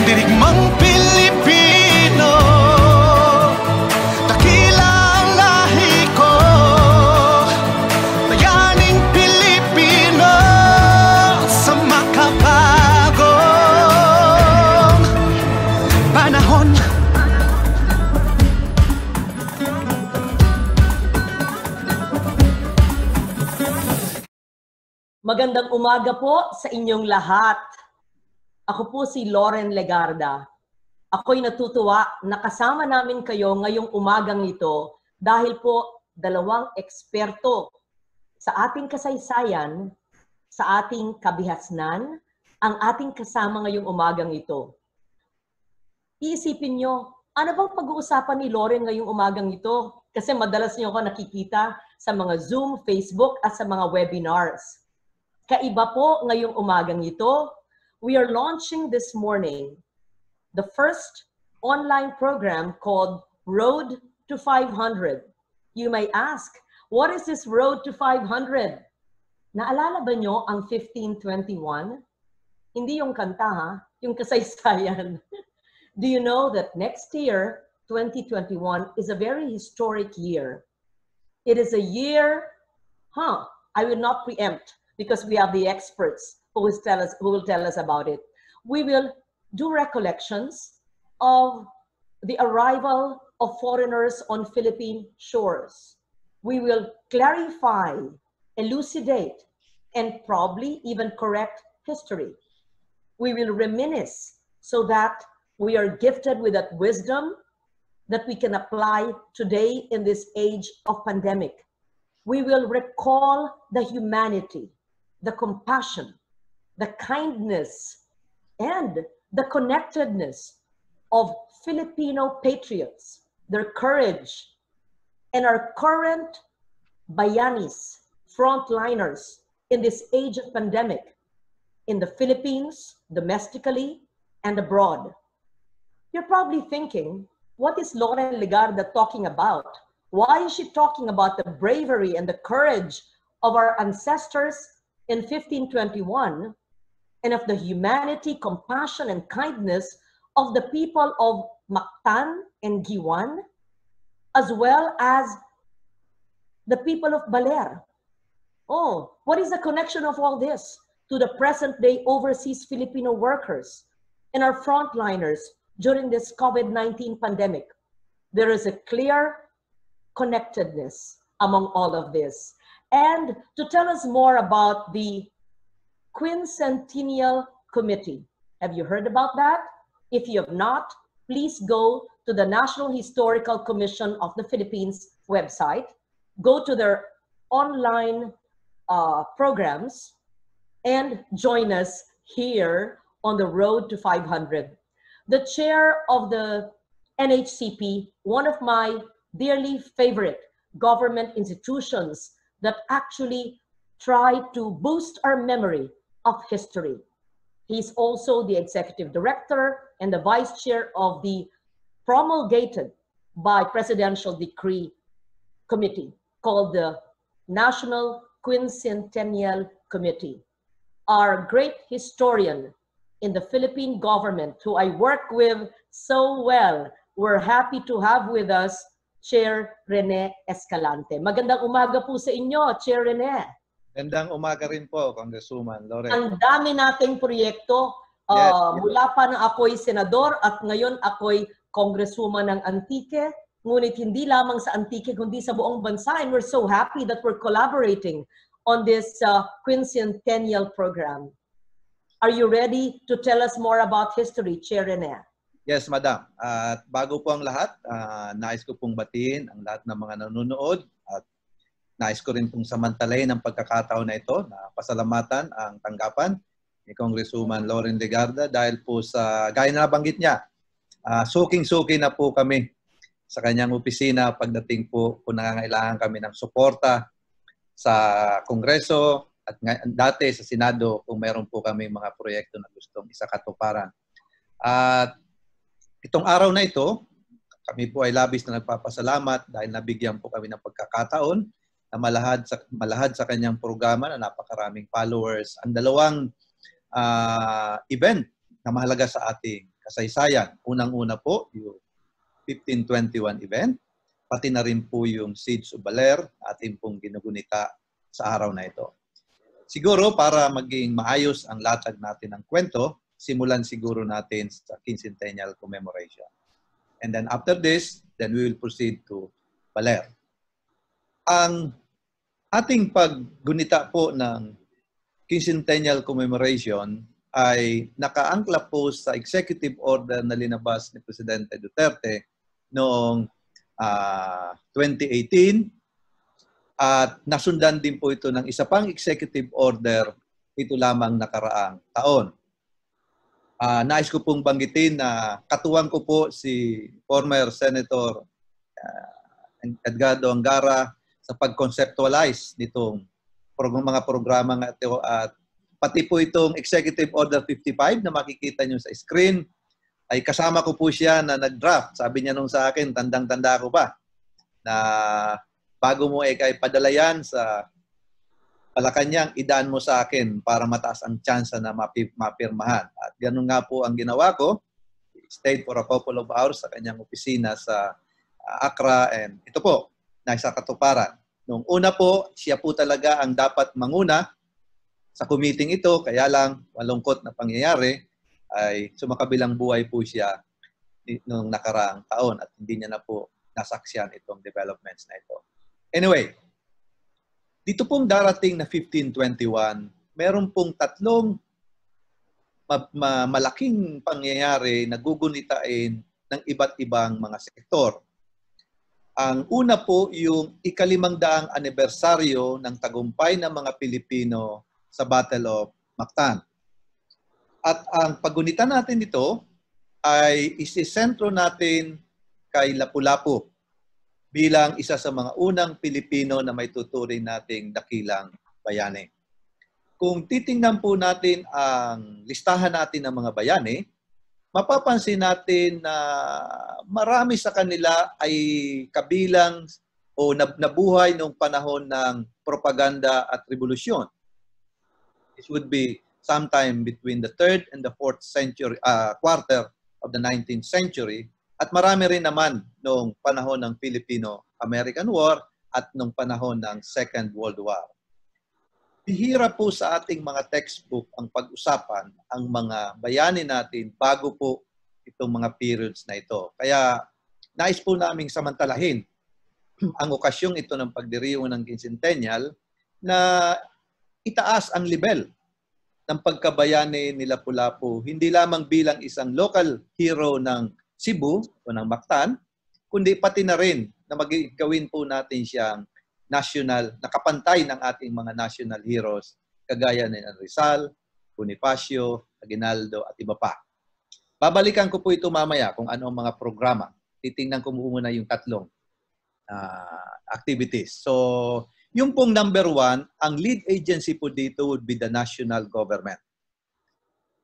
Sandirigmang Pilipino, dakila ang lahi ko, bayaning Pilipino sa makabagong panahon. Magandang umaga po sa inyong lahat. Ako po si Loren Legarda. Ako'y natutuwa na kasama namin kayo ngayong umagang ito dahil po dalawang eksperto sa ating kasaysayan, sa ating kabihasnan, ang ating kasama ngayong umagang ito. Iisipin nyo, ano bang pag-uusapan ni Loren ngayong umagang ito? Kasi madalas nyo ako nakikita sa mga Zoom, Facebook at sa mga webinars. Kaiba po ngayong umagang ito, we are launching this morning the first online program called Road to 500. You may ask, what is this Road to 500? Naalala ba nyo ang 1521? Hindi yung kanta ha, yung kasaysayan. Do you know that next year, 2021, is a very historic year? It is a year, I will not preempt, because we have the experts who will tell us about it. We will do recollections of the arrival of foreigners on Philippine shores. We will clarify, elucidate, and probably even correct history. We will reminisce so that we are gifted with that wisdom that we can apply today in this age of pandemic. We will recall the humanity, the compassion, the kindness, and the connectedness of Filipino patriots, their courage, and our current bayanis, frontliners in this age of pandemic, in the Philippines, domestically, and abroad. You're probably thinking, what is Loren Legarda talking about? Why is she talking about the bravery and the courage of our ancestors in 1521 and of the humanity, compassion, and kindness of the people of Mactan and Giwan, as well as the people of Baler? Oh, what is the connection of all this to the present-day overseas Filipino workers and our frontliners during this COVID-19 pandemic? There is a clear connectedness among all of this. And to tell us more about the Quincentennial Committee. Have you heard about that? If you have not, please go to the National Historical Commission of the Philippines website, go to their online programs, and join us here on the Road to 500. The chair of the NHCP, one of my dearly favorite government institutions that actually try to boost our memory of history. He's also the executive director and the vice chair of the promulgated by presidential decree committee called the National Quincentennial Committee. Our great historian in the Philippine government, who I work with so well, we're happy to have with us Chair Rene Escalante. Magandang umaga po sa inyo, Chair Rene. Magandang umaga rin po, Congresswoman Loren. Ang dami nating proyekto. Mula pa na ako'y senador at ngayon ako'y congresswoman ng Antique. Ngunit hindi lamang sa Antique, kundi sa buong bansa. And we're so happy that we're collaborating on this Quincentennial program. Are you ready to tell us more about history, Chair Rene? Yes, Madam. At bago po ang lahat, nais ko pong batiin ang lahat ng mga nanonood at nais ko rin pong samantalayin ang pagkakataon na ito na pasalamatan ang tanggapan ni Congresswoman Loren Legarda dahil po sa, gaya na nabanggit niya, suking-suki na po kami sa kanyang opisina pagdating po kung nangangailangan kami ng suporta sa Kongreso at dati sa Senado kung meron po kami mga proyekto na gustong isakatuparan. At itong araw na ito, kami po ay labis na nagpapasalamat dahil nabigyan po kami ng pagkakataon na malahad sa kanyang programa na napakaraming followers. Ang dalawang event na mahalaga sa ating kasaysayan. Unang-una po yung 1521 event, pati na rin po yung Siege of Baler, ating pong ginugunita sa araw na ito. Siguro para maging maayos ang latag natin ng kwento, simulan siguro natin sa quincentennial commemoration. And then after this, then we will proceed to Baler. Ang ating paggunita po ng quincentennial commemoration ay nakaangkla po sa executive order na linabas ni Presidente Duterte noong 2018 at nasundan din po ito ng isa pang executive order ito lamang nakaraang taon. Nais ko pong banggitin na katuwang ko po si former Senator Edgardo Angara sa pag-conceptualize nitong mga programa nga ito at pati po itong Executive Order 55 na makikita nyo sa screen ay kasama ko po siya na nag-draft. Sabi niya nung sa akin, tandang-tanda ko pa, na bago mo kay padala yan sa Malacanang, idaan mo sa akin para mataas ang tsansa na mapirmahan. At ganun nga po ang ginawa ko. Stayed for a couple of hours sa kanyang opisina sa Accra and ito po, nasa katuparan. Nung una po, siya po talaga ang dapat manguna sa committee ito, kaya lang malungkot na pangyayari ay sumakabilang buhay po siya noong nakaraang taon at hindi niya na po nasaksiyan itong developments na ito. Anyway, dito pong darating na 1521, meron pong tatlong malaking pangyayari na gugunitain ng iba't ibang mga sektor. Ang una po yung ika-500 anibersaryo ng tagumpay ng mga Pilipino sa Battle of Mactan. At ang paggunita natin dito ay isisentro natin kay Lapu-Lapu bilang isa sa mga unang Pilipino na may tuturing nating dakilang bayani. Kung titingnan po natin ang listahan natin ng mga bayani, mapapansin natin na marami sa kanila ay kabilang o nabuhay noong panahon ng propaganda at revolusyon. It would be sometime between the 3rd and the 4th century, quarter of the 19th century. At marami rin naman noong panahon ng Filipino-American War at noong panahon ng Second World War. Bihira po sa ating mga textbook ang pag-usapan ang mga bayani natin bago po itong mga periods na ito. Kaya nais po naming samantalahin ang okasyong ito ng pagdiriwang ng quincentennial na itaas ang level ng pagkabayani ni Lapu-Lapu hindi lamang bilang isang local hero ng Cebu o ng Mactan, kundi pati na rin na magigawin po natin siyang national, nakapantay ng ating mga national heroes kagaya ni Rizal, Bonifacio, Aguinaldo at iba pa. Babalikan ko po ito mamaya kung ano ang mga programa. Titingnan ko muna yung tatlong activities. So, yung pong number 1, ang lead agency po dito would be the national government.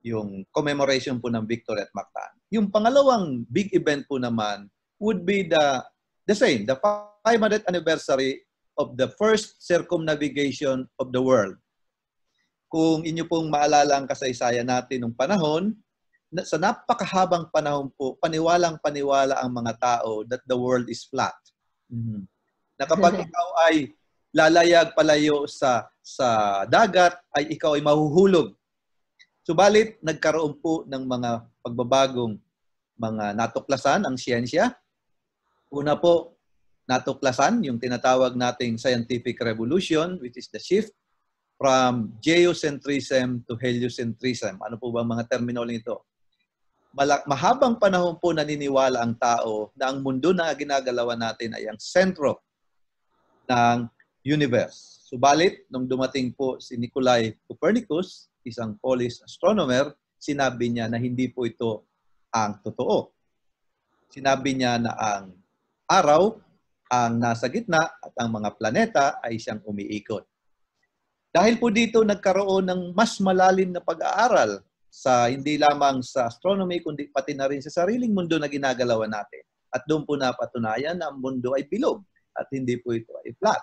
Yung commemoration po ng victory at Mactan. Yung pangalawang big event po naman would be the same, the 500th anniversary of the first circumnavigation of the world. Kung inyo pong maalala ang kasaysayan natin nung panahon, sa napakahabang panahon po, paniwalang-paniwala ang mga tao that the world is flat. Na kapag ikaw ay lalayag palayo sa dagat, ay ikaw ay mahuhulog. Subalit, nagkaroon po ng mga pagbabagong mga natuklasan ang siyensya. Una po, natuklasan yung tinatawag nating scientific revolution, which is the shift from geocentrism to heliocentrism. Ano po ba mga terminology ito? Mahabang panahon po naniniwala ang tao na ang mundo na ginagalawan natin ay ang sentro ng universe. Subalit, nung dumating po si Nicolae Copernicus, isang Polish astronomer, sinabi niya na hindi po ito ang totoo. Sinabi niya na ang araw ang nasa gitna at ang mga planeta ay siyang umiikot. Dahil po dito nagkaroon ng mas malalim na pag-aaral sa hindi lamang sa astronomy kundi pati na rin sa sariling mundo na ginagalawan natin. At doon po napatunayan na ang mundo ay bilog at hindi po ito ay flat.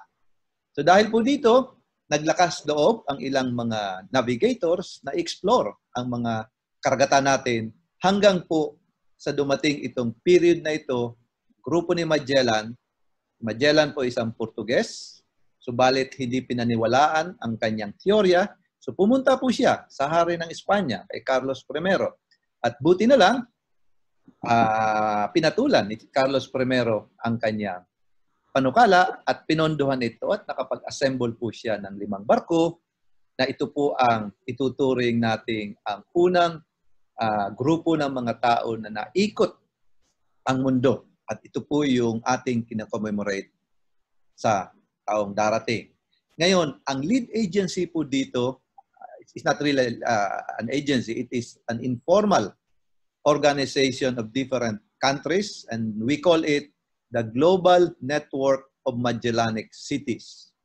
So dahil po dito, naglakas loob ang ilang mga navigators na explore ang mga karagatan natin hanggang po sa dumating itong period na ito, grupo ni Magellan po isang Portuges, subalit hindi pinaniwalaan ang kanyang teorya. So pumunta po siya sa hari ng Espanya, kay Carlos I. At buti na lang, pinatulan ni Carlos I ang kanyang panukala at pinondohan ito at nakapag-assemble po siya ng 5 barko na ito po ang ituturing nating ang unang grupo ng mga tao na naikot ang mundo. At ito po yung ating kina-commemorate sa taong darating. Ngayon, ang lead agency po dito, it's not really an agency, it is an informal organization of different countries, and we call it the Global Network of Magellanic Cities.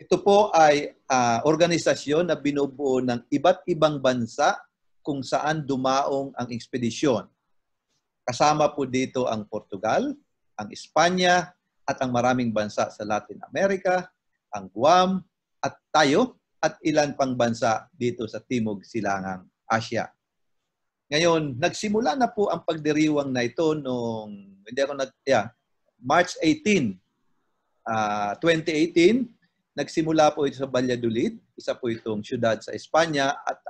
Ito po ay organisasyon na binubuo ng iba't ibang bansa kung saan dumaong ang ekspedisyon. Kasama po dito ang Portugal, ang Espanya, at ang maraming bansa sa Latin America, ang Guam, at tayo, at ilan pang bansa dito sa Timog Silangang Asya. Ngayon, nagsimula na po ang pagdiriwang na ito noong March 18, 2018. Nagsimula po ito sa Valladolid, isa po itong syudad sa Espanya, at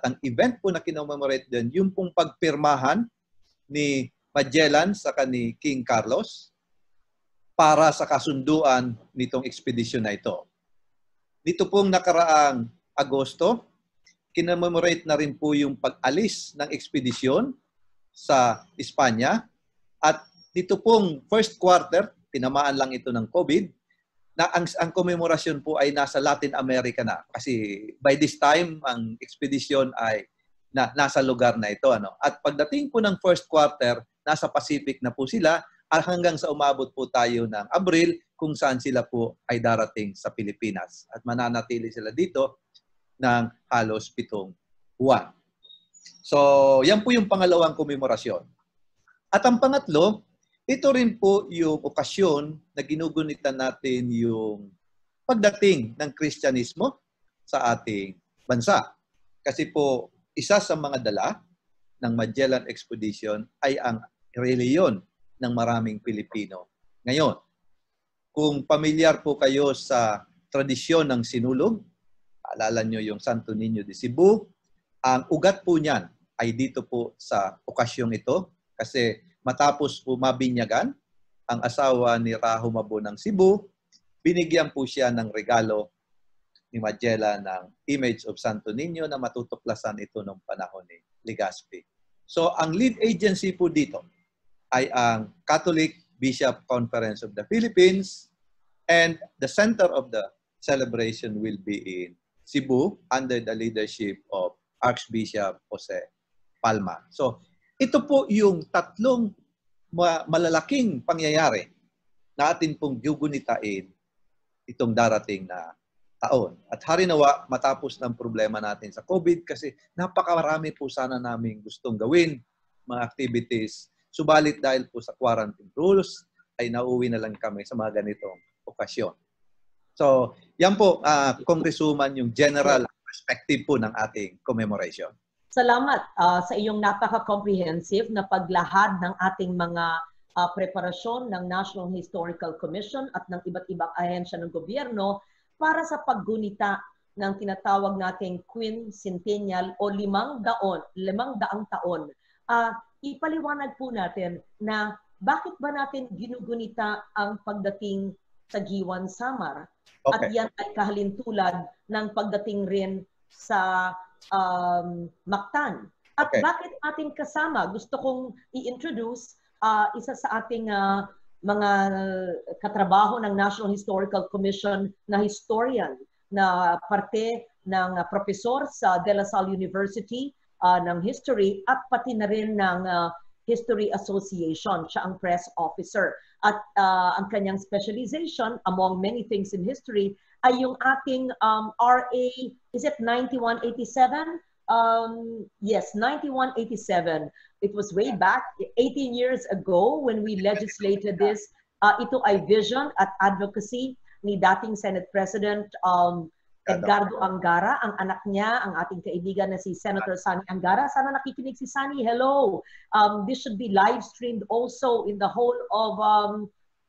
ang event po na kinommemorate din, yung pong pagpirmahan ni Magellan sa ni King Carlos para sa kasunduan nitong ekspedisyon na ito. Dito pong nakaraang Agosto, kinommemorate na rin po yung pag-alis ng ekspedisyon sa Espanya. At dito pong first quarter, tinamaan lang ito ng COVID, na ang komemorasyon po ay nasa Latin America na. Kasi by this time, ang ekspedisyon ay nasa lugar na ito. At pagdating po ng first quarter, nasa Pacific na po sila, at hanggang sa umabot po tayo ng Abril, kung saan sila po ay darating sa Pilipinas. At mananatili sila dito ng halos 7 buwan. So, yan po yung pangalawang komemorasyon. At ang pangatlo, ito rin po yung okasyon na ginugunitan natin yung pagdating ng Kristyanismo sa ating bansa. Kasi po, isa sa mga dala ng Magellan Expedition ay ang reliyon ng maraming Pilipino ngayon. Kung pamilyar po kayo sa tradisyon ng sinulog, alala nyo yung Santo Niño de Cebu, ang ugat po niyan ay dito po sa okasyong ito kasi matapos po mabinyagan ang asawa ni Raho Mabo ng Cebu, binigyan po siya ng regalo ni Magellan ng image of Santo Niño na matutuklasan ito noong panahon ni Legazpi. So ang lead agency po dito ay ang Catholic Bishop Conference of the Philippines, and the center of the celebration will be in Cebu under the leadership of Archbishop Jose Palma. So ito po yung tatlong malalaking pangyayari na atin pong gugunitain itong darating na taon. At harinawa, matapos ng problema natin sa COVID kasi napakarami po sana namin gustong gawin, mga activities. Subalit dahil po sa quarantine rules, ay nauwi na lang kami sa mga ganitong okasyon. So, yan po, Congresswoman, yung general perspective po ng ating commemoration. Salamat sa iyong napaka-comprehensive na paglahad ng ating mga preparasyon ng National Historical Commission at ng iba't ibang ahensya ng gobyerno para sa paggunita ng tinatawag nating quincentennial o 500 taon. Ipaliwanag po natin na bakit ba natin ginugunita ang pagdating sa Giwan Samar? Okay. At yan ay kahalintulad ng pagdating rin sa Mactan. At okay, bakit ating kasama? Gusto kong i-introduce isa sa ating mga katrabaho ng National Historical Commission na historian na parte ng profesor sa De La Salle University ng history at pati na rin ng History Association. Siya ang press officer. At ang kanyang specialization, among many things in history, ay yung ating RA, is it 9187? Yes, 9187. It was way back, 18 years ago when we legislated this. Ito ay vision at advocacy ni dating Senate President Edgardo Angara, ang anak niya, ang ating kaibigan na si Senator Sani Angara. Sana nakikinig si Sani. Hello. This should be live streamed also in the whole of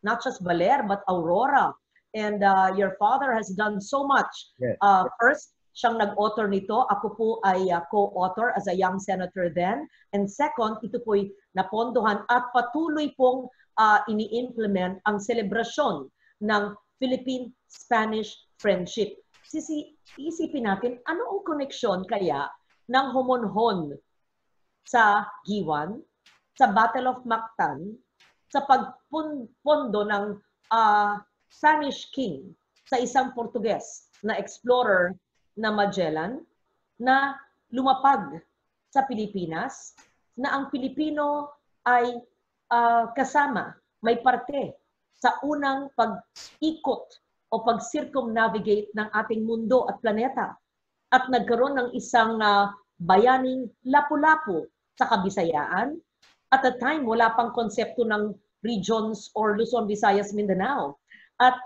not just Baler, but Aurora. And your father has done so much. Yes. First, siyang nag-author nito. Ako po ay co-author as a young senator then. And second, ito po'y napondohan at patuloy pong ini-implement ang selebrasyon ng Philippine-Spanish friendship. Isipin natin, ano ang koneksyon kaya ng Homonhon sa Giwan, sa Battle of Mactan, sa pagpondo ng Spanish king sa isang Portuges na explorer na Magellan na lumapag sa Pilipinas, na ang Pilipino ay kasama, may parte sa unang pag-ikot o pag-circumnavigate ng ating mundo at planeta. At nagkaroon ng isang bayaning Lapu-Lapu sa Kabisayaan. At the time, wala pang konsepto ng regions or Luzon, Visayas, Mindanao. At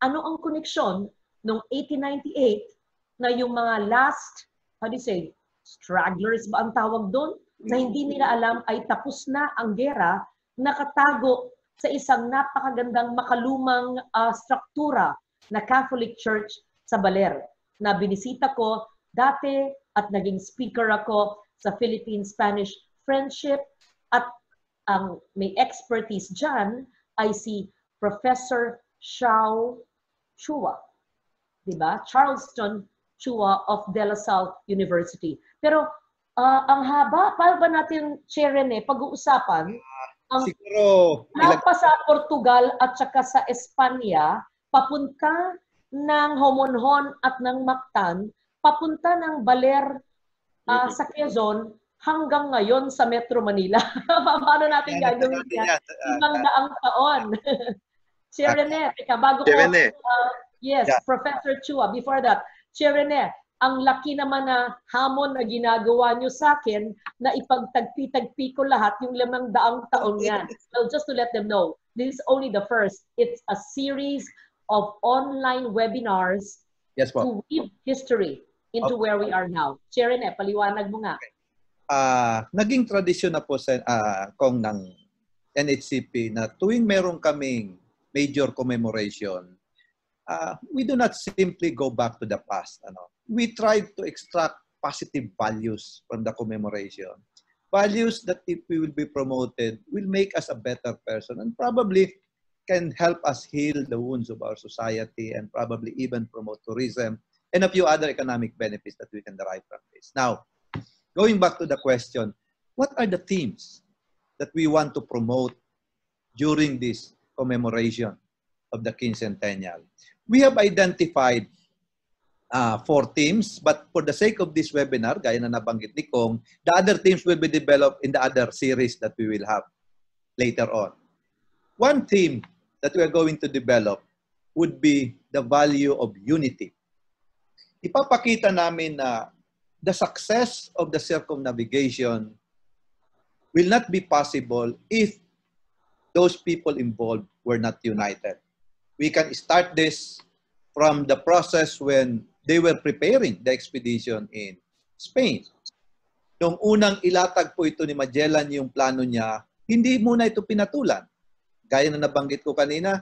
ano ang koneksyon noong 1898 na yung mga last, how do you say, stragglers ba ang tawag doon? Na hindi nila alam ay tapos na ang gera, nakatago sa isang napakagandang makalumang struktura na Catholic Church sa Baler na binisita ko dati at naging speaker ako sa Philippine-Spanish Friendship at ang may expertise dyan ay si Professor Xiao Chua, diba? Charleston Chua of De La Salle University. Pero ang haba, paano ba natin, Chair Rene, pag-uusapan ang siguro pa sa Portugal at saka sa Espanya, papunta ng Homonhon at ng Mactan, papunta ng Baler sa Quezon hanggang ngayon sa Metro Manila. Paano natin gagawin yan? 500 taon. Chair Rene, teka, bago ko, yes, yeah. Professor Chua, before that, Chair Rene, ang laki naman na hamon na ginagawa nyo sa akin na ipagtagpi-tagpi ko lahat yung 500 taon yan. So just to let them know, this is only the first. It's a series of online webinars to weave history into where we are now. Chair Rene, paliwanag mo nga. Naging tradisyon na po sa kong ng NHCP na tuwing meron kaming major commemoration, we do not simply go back to the past. We try to extract positive values from the commemoration. Values that if we will be promoted, will make us a better person and probably can help us heal the wounds of our society and probably even promote tourism and a few other economic benefits that we can derive from this. Now, going back to the question, what are the themes that we want to promote during this commemoration of the quincentennial? We have identified 4 themes, but for the sake of this webinar, gaya na nabanggit ni Kong, the other themes will be developed in the other series that we will have later on. One theme that we are going to develop would be the value of unity. Ipapakita namin na the success of the circumnavigation will not be possible if those people involved were not united. We can start this from the process when they were preparing the expedition in Spain. Nung unang ilatag po ito ni Magellan yung plano niya, hindi muna ito pinatulan. Gaya na nabanggit ko kanina,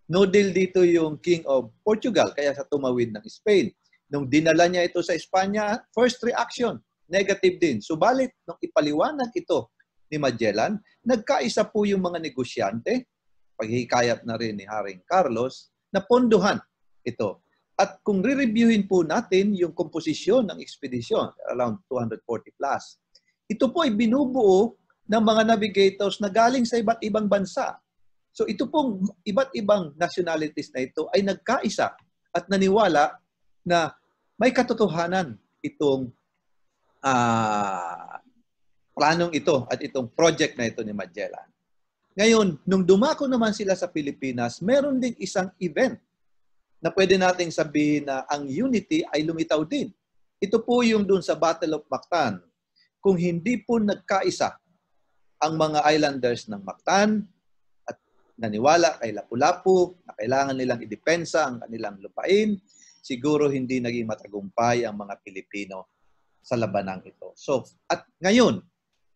no deal dito yung King of Portugal, kaya sa tumawid ng Spain. Nung dinala niya ito sa Espanya, first reaction, negative din. Subalit, nung ipaliwanag ito ni Magellan, nagkaisa po yung mga negosyante, paghihikayat na rin ni Haring Carlos, na ponduhan ito. At kung re-reviewin po natin yung komposisyon ng ekspedisyon, around 240 plus, ito po ay binubuo ng mga navigators na galing sa iba't ibang bansa. So ito pong iba't ibang nationalities na ito ay nagkaisa at naniwala na may katotohanan itong planong ito at itong project na ito ni Magellan. Ngayon, nung dumako naman sila sa Pilipinas, meron ding isang event na pwede nating sabihin na ang unity ay lumitaw din. Ito po yung dun sa Battle of Mactan. Kung hindi po nagkaisa ang mga islanders ng Mactan at naniwala kay Lapu-Lapu na kailangan nilang idepensa ang kanilang lupain, siguro hindi naging matagumpay ang mga Pilipino sa labanang ito. So, at ngayon,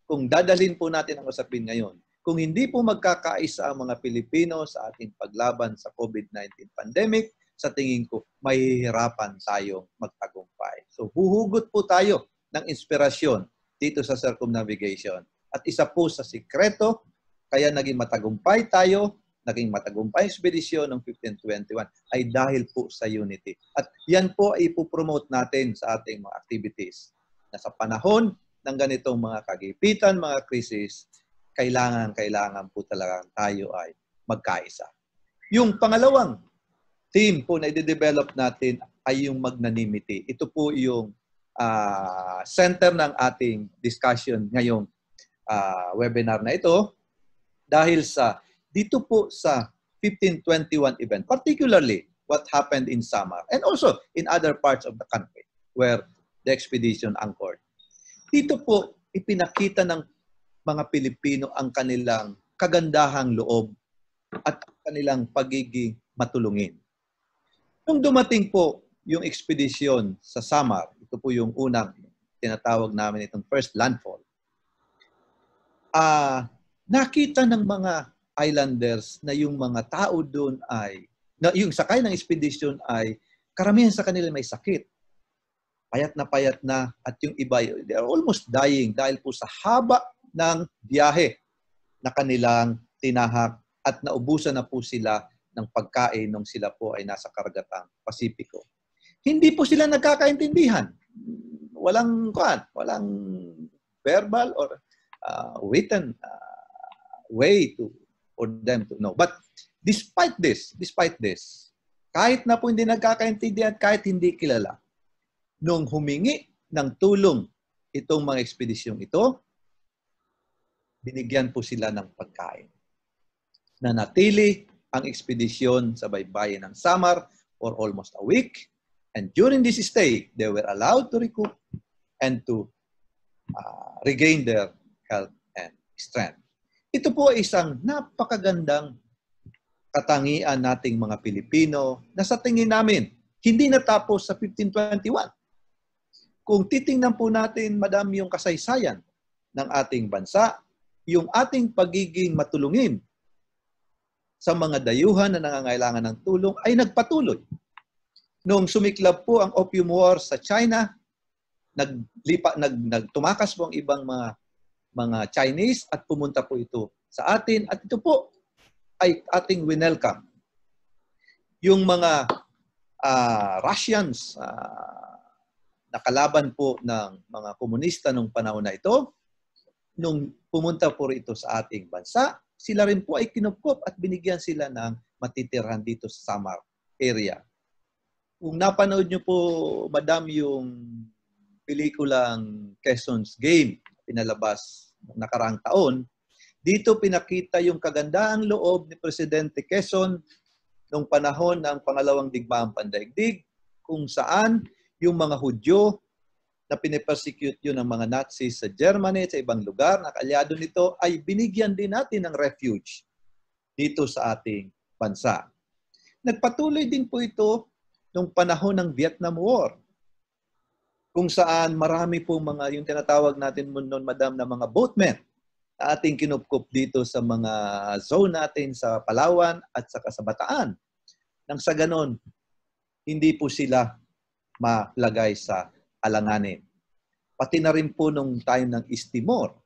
kung dadalhin po natin ang usapin ngayon, kung hindi po magkakaisa ang mga Pilipino sa ating paglaban sa COVID-19 pandemic, sa tingin ko, mahihirapan tayong magtagumpay. So, huhugot po tayo ng inspirasyon dito sa circumnavigation. At isa po sa sikreto, kaya naging matagumpay tayo, naging matagumpay ekspedisyon ng 1521 ay dahil po sa unity. At yan po ay ipopromote natin sa ating mga activities. Na sa panahon ng ganitong mga kagipitan, mga krisis, kailangan po talaga tayo ay magkaisa. Yung pangalawang theme po na i-develop natin ay yung magnanimity. Ito po yung center ng ating discussion ngayong webinar na ito dahil sa dito po sa 1521 event, particularly what happened in Samar and also in other parts of the country where the expedition anchored. Dito po ipinakita ng mga Pilipino ang kanilang kagandahang loob at kanilang pagiging matulungin. Nung dumating po yung ekspedisyon sa Samar, ito po yung unang tinatawag namin itong first landfall, nakita ng mga islanders na yung mga tao doon ay, na yung sakay ng expedition ay karamihan sa kanila may sakit. Payat na at yung iba, they are almost dying dahil po sa haba ng biyahe na kanilang tinahak at naubusan na po sila ng pagkain nung sila po ay nasa karagatang Pasipiko. Hindi po sila nagkakaintindihan. Walang verbal or written way for them to know. But despite this, kahit na po hindi nagkakaintindihan, kahit hindi kilala, nung humingi ng tulong itong mga ekspedisyong ito, binigyan po sila ng pagkain. Nanatili ang ekspedisyon sa baybayin ng Samar for almost a week. And during this stay, they were allowed to recoup and to regain their health and strength. Ito po ay isang napakagandang katangian nating mga Pilipino na sa tingin namin, hindi natapos sa 1521. Kung titingnan po natin, madam, yung kasaysayan ng ating bansa, yung ating pagiging matulungin sa mga dayuhan na nangangailangan ng tulong ay nagpatuloy. Noong sumiklab po ang Opium War sa China, tumakas po ang ibang mga Chinese at pumunta po ito sa atin at ito po ay ating winelcome. Yung mga Russians na kalaban po ng mga komunista nung panahon na ito, nung pumunta po ito sa ating bansa, sila rin po ay kinupkop at binigyan sila ng matitirhan dito sa Samar area. Kung napanood nyo po, madam, yung pelikulang Quezon's Game, pinalabas ng nakaraang taon, dito pinakita yung kagandahang loob ni Presidente Quezon noong panahon ng pangalawang digmaang pandaigdig, kung saan yung mga Hudyo na pinipersecute yun ng mga Nazis sa Germany at sa ibang lugar na kaalyado nito ay binigyan din natin ng refuge dito sa ating bansa. Nagpatuloy din po ito nung panahon ng Vietnam War, kung saan marami po mga, yung tinatawag natin noon, madam, na mga boatmen na ating kinupkup dito sa mga zone natin sa Palawan at sa Bataan. Nang sa ganon, hindi po sila malagay sa alanganin. Pati na rin po nung time ng East Timor,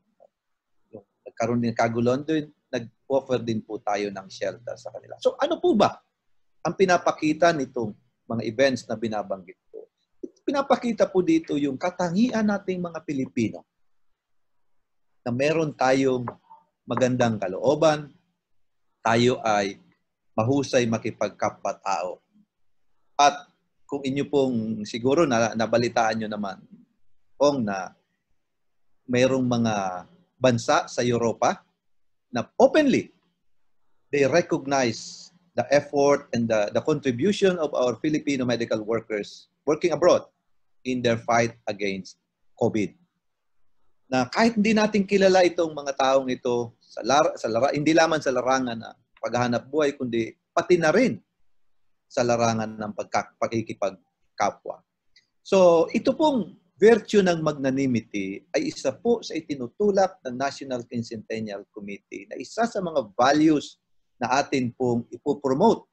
nagkaroon din kaguluhan doon, nag-offer din po tayo ng shelter sa kanila. So ano po ba ang pinapakita nitong mga events na binabanggit ko? Pinapakita po dito yung katangian nating mga Pilipino na meron tayong magandang kalooban, tayo ay mahusay makipagkapwa-tao. At kung inyo pong siguro nabalitaan nyo naman kung na mayroong mga bansa sa Europa na openly they recognize the effort and the contribution of our Filipino medical workers working abroad in their fight against COVID. Na kahit hindi natin kilala itong mga taong ito hindi lamang sa larangan na paghahanap buhay, kundi pati na rin sa larangan ng kapwa. So, ito pong virtue ng magnanimity ay isa po sa itinutulak ng National Quincentennial Committee na isa sa mga values na atin pong ipopromote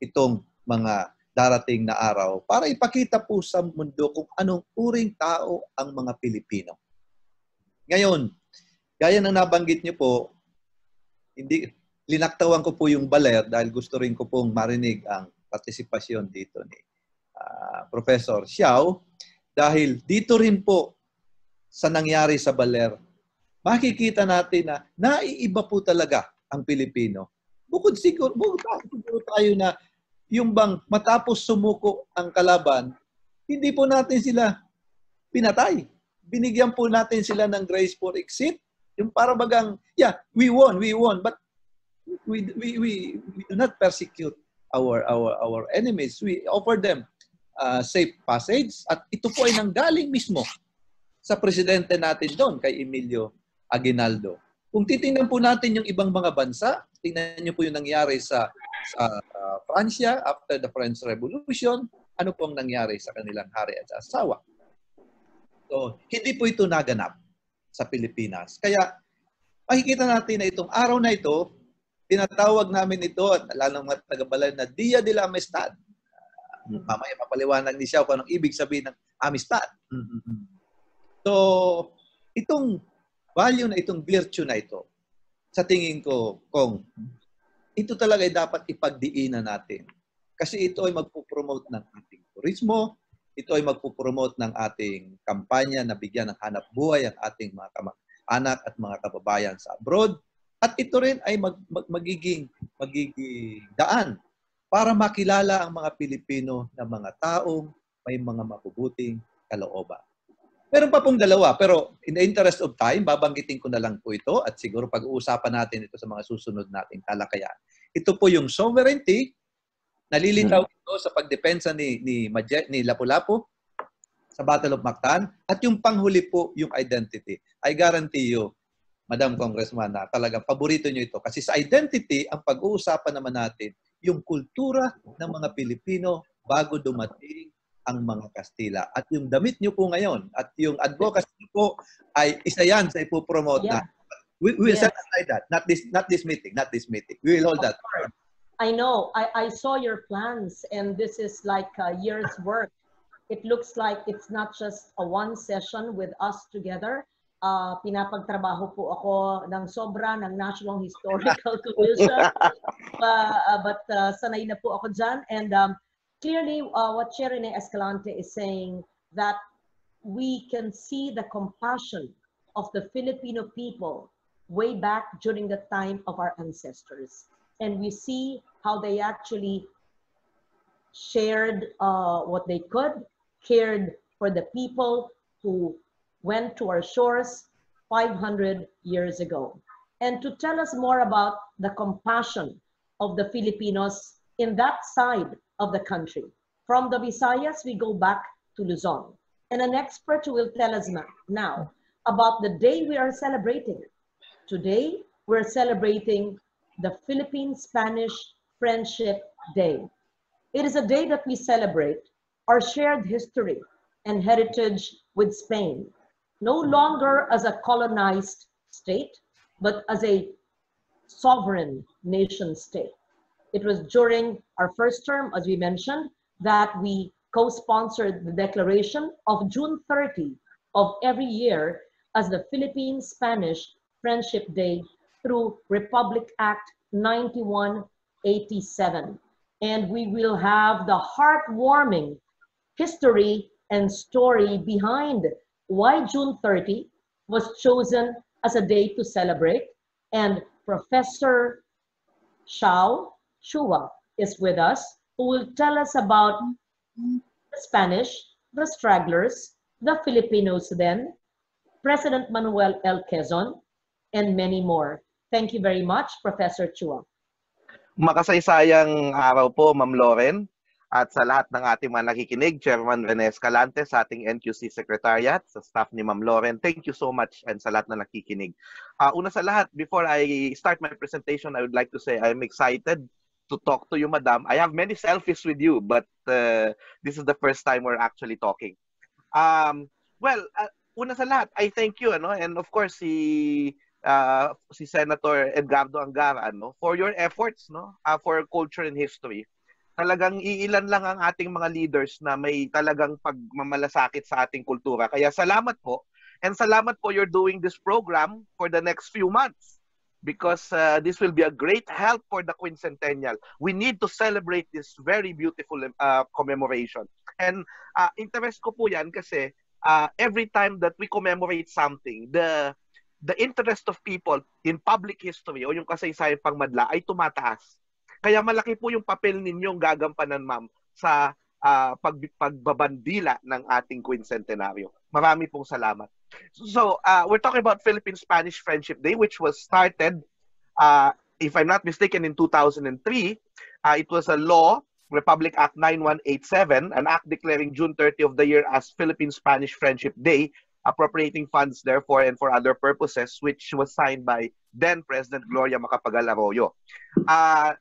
itong mga darating na araw para ipakita po sa mundo kung anong uring tao ang mga Pilipino. Ngayon, gaya ng nabanggit niyo po, linaktawan ko po yung baler dahil gusto rin ko pong marinig ang partisipasyon dito ni Professor Xiao. Dahil dito rin po sa nangyari sa baler, makikita natin na naiiba po talaga ang Pilipino. Bukod siguro tayo na yung bang matapos sumuko ang kalaban, hindi po natin sila pinatay. Binigyan po natin sila ng grace for exit. Yung para bagang, yeah, we won, but we do not persecute our enemies. We offer them safe passage at ito po ay nanggaling mismo sa presidente natin doon kay Emilio Aguinaldo. Kung titingnan po natin yung ibang mga bansa, tingnan niyo po yung nangyari sa Francia after the French Revolution, ano po ang nangyari sa kanilang hari at asawa. So, hindi po ito naganap sa Pilipinas. Kaya makikita natin na itong araw na ito, tinatawag namin ito at lalo mga taga-Balay na Dia de la Amistad. Mamaya papaliwanag ni Xiao kung anong ibig sabihin ng amistad. So, itong value na itong virtue na ito, sa tingin ko, kung ito talaga ay dapat ipagdiinan natin. Kasi ito ay magpupromote ng ating turismo, ito ay magpupromote ng ating kampanya na bigyan ng hanap buhay ang ating mga anak at mga kababayan sa abroad. At ito rin ay magiging daan para makilala ang mga Pilipino na mga taong may mga mabubuting kalooban. Meron pa pong dalawa, pero in the interest of time, babanggitin ko na lang po ito at siguro pag-uusapan natin ito sa mga susunod nating talakayan. Ito po yung sovereignty, nalilitaw ito sa pagdepensa ni Lapu-Lapu sa Battle of Mactan, at yung panghuli po, yung identity. I guarantee you, Madam Congressman, na talagang paborito nyo ito. Kasi sa identity, ang pag-uusapan naman natin, yung kultura ng mga Pilipino bago dumating ang mga Kastila. At yung damit nyo po ngayon at yung advocacy nyo po ay isa yan sa ipopromote na. We will set aside that. Not this meeting. We will hold that. I know. I saw your plans and this is like a year's work. It looks like it's not just a one session with us together. Pinapagtrabaho po ako ng sobra ng National Historical Commission. But sanay na po ako dyan. And clearly, what Chair Rene Escalante is saying, that we can see the compassion of the Filipino people way back during the time of our ancestors. And we see how they actually shared what they could, cared for the people who went to our shores 500 years ago. And to tell us more about the compassion of the Filipinos in that side of the country. From the Visayas, we go back to Luzon. And an expert will tell us now about the day we are celebrating. Today, we're celebrating the Philippine-Spanish Friendship Day. It is a day that we celebrate our shared history and heritage with Spain, no longer as a colonized state, but as a sovereign nation state. It was during our first term, as we mentioned, that we co-sponsored the declaration of June 30 of every year as the Philippine-Spanish Friendship Day through Republic Act 9187. And we will have the heartwarming history and story behind why June 30 was chosen as a day to celebrate. And Professor Xiao Chua is with us, who will tell us about the Spanish, the stragglers, the Filipinos then, President Manuel L. Quezon, and many more. Thank you very much, Professor Chua. Makasaysayang araw po, Ma'am Loren, at sa lahat ng ating mga nakikinig, Chairman Rene Escalante, sa ating NQC Secretariat, sa staff ni Ma'am Loren. Thank you so much, and sa lahat na nakikinig. Una sa lahat, before I start my presentation, I would like to say I'm excited to talk to you, Madam. I have many selfies with you, but this is the first time we're actually talking. Well, una sa lahat, I thank you, ano, and of course si Senator Edgardo Angara, ano, for your efforts, no, for culture and history. Talagang iilan lang ang ating mga leaders na may talagang pagmamalasakit sa ating kultura. Kaya salamat po. And salamat po you're doing this program for the next few months because this will be a great help for the quincentennial. We need to celebrate this very beautiful commemoration. And interest ko po yan kasi every time that we commemorate something, the interest of people in public history o yung kasaysayan pangmadla ay tumataas. Kaya malaki po yung papel ninyong gagampanan, ma'am, sa pagbabandila ng ating quincentenaryo. Marami pong salamat. So, we're talking about Philippine-Spanish Friendship Day, which was started, if I'm not mistaken, in 2003. It was a law, Republic Act 9187, an act declaring June 30 of the year as Philippine-Spanish Friendship Day, appropriating funds therefore and for other purposes, which was signed by then President Gloria Macapagal Arroyo.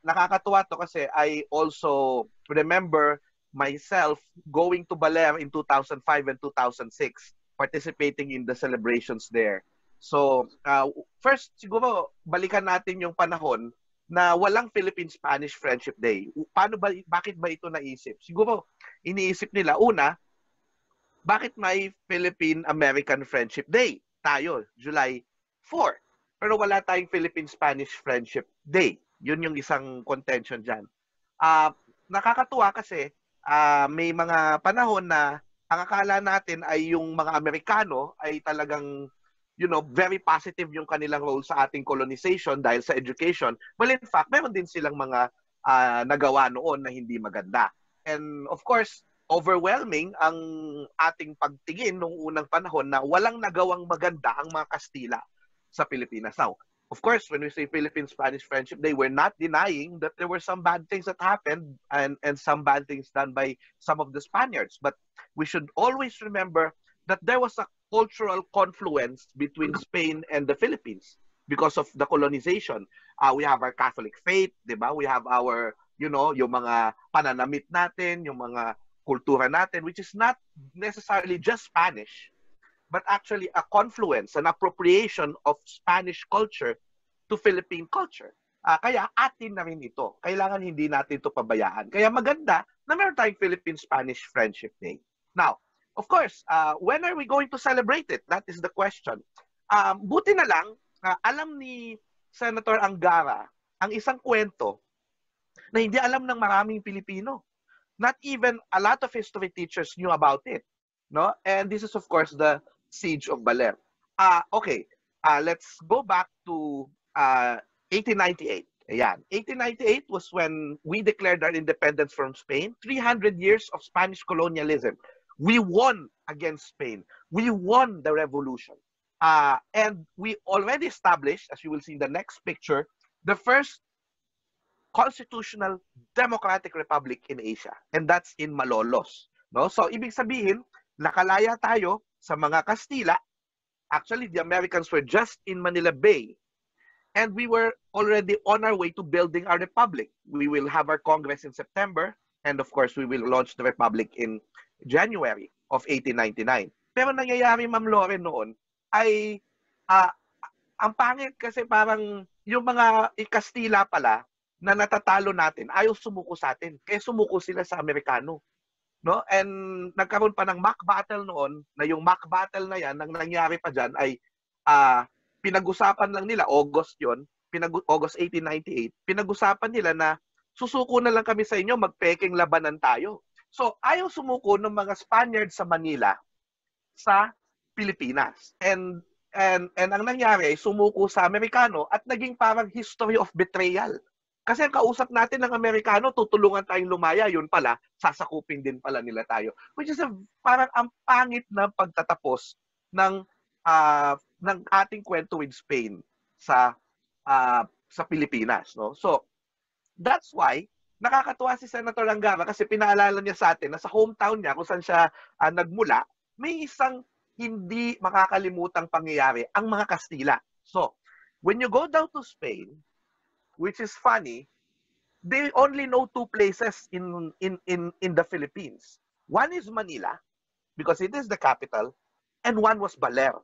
Nakakatuwa to kasi I also remember myself going to Baler in 2005 and 2006, participating in the celebrations there. So, first, siguro, balikan natin yung panahon na walang Philippine-Spanish Friendship Day. Bakit ba ito naisip? Siguro, iniisip nila, una, bakit may Philippine-American Friendship Day? Tayo, July 4. Pero wala tayong Philippine-Spanish Friendship Day. Yun yung isang contention dyan. Nakakatuwa kasi may mga panahon na ang akala natin ay yung mga Amerikano ay talagang, you know, very positive yung kanilang role sa ating colonization dahil sa education. Well, in fact, meron din silang mga nagawa noon na hindi maganda. And of course, overwhelming ang ating pagtingin noong unang panahon na walang nagawang maganda ang mga Kastila sa Pilipinas. Now, of course, when we say Philippine-Spanish Friendship Day, we're not denying that there were some bad things that happened and some bad things done by some of the Spaniards. But we should always remember that there was a cultural confluence between Spain and the Philippines because of the colonization. We have our Catholic faith, di ba? We have our, you know, yung mga pananamit natin, yung mga kultura natin, which is not necessarily just Spanish, but actually a confluence, an appropriation of Spanish culture to Philippine culture. Kaya atin na rin ito. Kailangan hindi natin ito pabayaan. Kaya maganda na meron tayong Philippine-Spanish Friendship Day. Now, of course, when are we going to celebrate it? That is the question. Buti na lang, alam ni Senator Angara ang isang kwento na hindi alam ng maraming Pilipino. Not even a lot of history teachers knew about it. No? And this is, of course, the Siege of Baler. Okay, let's go back to 1898. Ayan. 1898 was when we declared our independence from Spain. 300 years of Spanish colonialism. We won against Spain. We won the revolution. And we already established, as you will see in the next picture, the first constitutional democratic republic in Asia. And that's in Malolos. No? So, ibig sabihin, nakalaya tayo sa mga Kastila. Actually, the Americans were just in Manila Bay. And we were already on our way to building our republic. We will have our Congress in September. And of course, we will launch the republic in January of 1899. Pero nangyayari, Ma'am Loren, noon ay ang pangit kasi parang yung mga Kastila pala na natatalo natin, ayaw sumuko sa atin. Kaya sumuko sila sa Amerikano. No? And nagkaroon pa ng mock battle noon, na yung mock battle na yan, nang nangyari pa dyan ay pinag-usapan lang nila, August 1898, pinag-usapan nila na susuko na lang kami sa inyo, magpeking labanan tayo. So, ayaw sumuko ng mga Spaniards sa Manila sa Pilipinas. And ang nangyari ay sumuko sa Amerikano at naging parang history of betrayal. Kasi ang kausap natin ng Amerikano, tutulungan tayong lumaya, yun pala, sasakupin din pala nila tayo. Which is parang ang pangit na pagtatapos ng ating kwento with Spain sa Pilipinas. No? So, that's why, nakakatuwa si Senator Angara kasi pinaalala niya sa atin na sa hometown niya, kung saan siya nagmula, may isang hindi makakalimutang pangyayari, ang mga Kastila. So, when you go down to Spain, which is funny, they only know two places in the Philippines. One is Manila, because it is the capital, and one was Baler.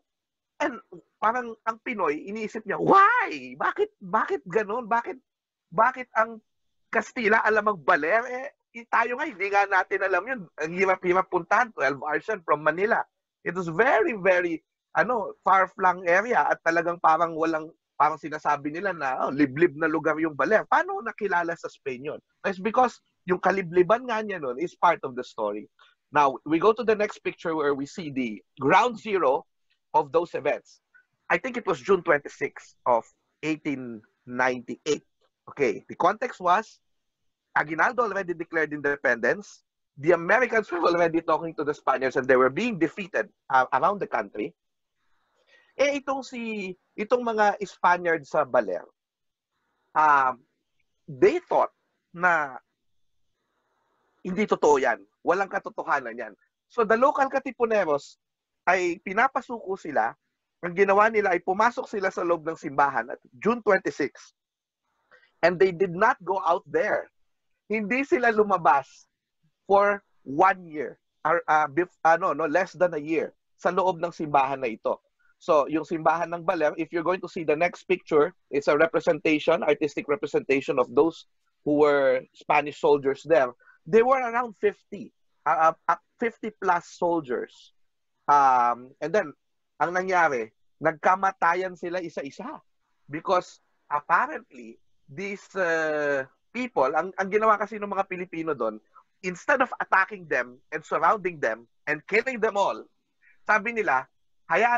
And parang ang Pinoy, iniisip niya, why? Bakit ganun? Bakit ang Kastila alam ang Baler? Tayo nga, hindi nga natin alam yun. Ang hirap-hirap puntahan, 12 hours yan from Manila. It was very, very, far-flung area at talagang parang sinasabi nila na liblib na lugar yung Baler. Paano nakilala sa Spain yun? It's because yung kalibliban nga niya nun is part of the story. Now, we go to the next picture where we see the ground zero of those events. I think it was June 26 of 1898. Okay, the context was Aguinaldo already declared independence. The Americans were already talking to the Spaniards and they were being defeated around the country. Itong mga Spaniards sa Baler, they thought na hindi totoo yan. Walang katotohanan yan. So the local Katipuneros ay pinapasuko sila. Ang ginawa nila ay pumasok sila sa loob ng simbahan at June 26. And they did not go out there. Hindi sila lumabas for 1 year. Less than a year sa loob ng simbahan na ito. So, yung simbahan ng Baler, if you're going to see the next picture, it's a representation, artistic representation of those who were Spanish soldiers there. They were around 50 plus soldiers. And then, ang nangyari, nagkamatayan sila isa-isa. Because apparently, these people, ang ginawa kasi ng mga Pilipino doon, instead of attacking them and surrounding them and killing them all, sabi nila,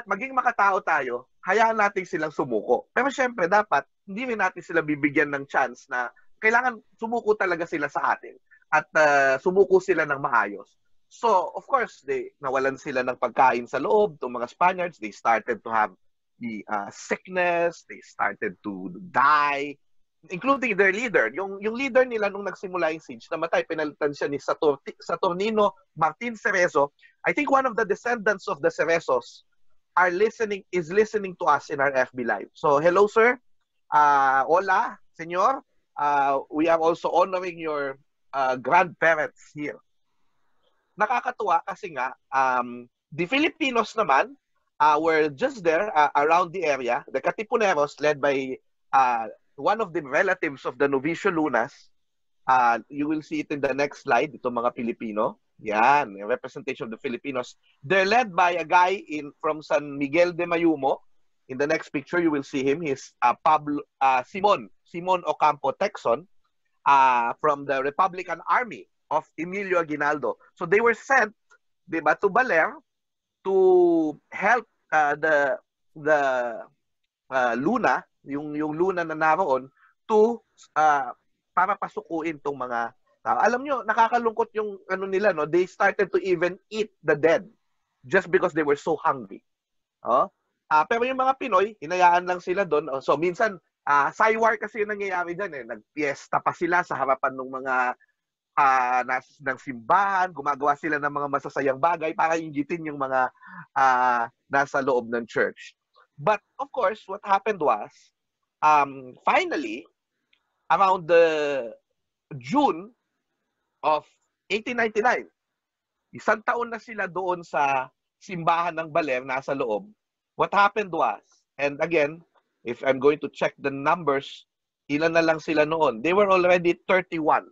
maging makatao tayo, hayaan natin silang sumuko. Pero syempre, dapat, hindi rin natin sila bibigyan ng chance na kailangan sumuko talaga sila sa atin at sumuko sila ng maayos. So, of course, nawalan sila ng pagkain sa loob, itong mga Spaniards, they started to have the sickness, they started to die, including their leader. Yung leader nila nung nagsimula yung siege, namatay, pinalitan siya ni Saturnino Martin Cerezo. I think one of the descendants of the Cerezos is listening to us in our FB Live. So, hello, sir. Hola, senyor. We are also honoring your grandparents here. Nakakatuwa kasi nga, the Filipinos naman were just there around the area. The Katipuneros, led by one of the relatives of the Novicio Lunas. You will see it in the next slide, itong mga Pilipino. Yan, a representation of the Filipinos. They're led by a guy from San Miguel de Mayumo. In the next picture, you will see him. He's Simon Ocampo Texon from the Republican Army of Emilio Aguinaldo. So they were sent, diba, to Baler to help the Luna, yung Luna na naroon, para pasukuin tong mga tao. Alam nyo, nakakalungkot yung nila, no? They started to even eat the dead just because they were so hungry. Pero yung mga Pinoy, hinayaan lang sila doon. So minsan, saywar kasi yung nangyayari dyan. Nagpiesta pa sila sa harapan ng mga ng simbahan, gumagawa sila ng mga masasayang bagay para inggitin yung mga nasa loob ng church. But of course, what happened was, finally, around the June of 1899, isang taon na sila doon sa simbahan ng Baler, nasa loob. What happened was, and again, if I'm going to check the numbers, ilan na lang sila noon? They were already 31.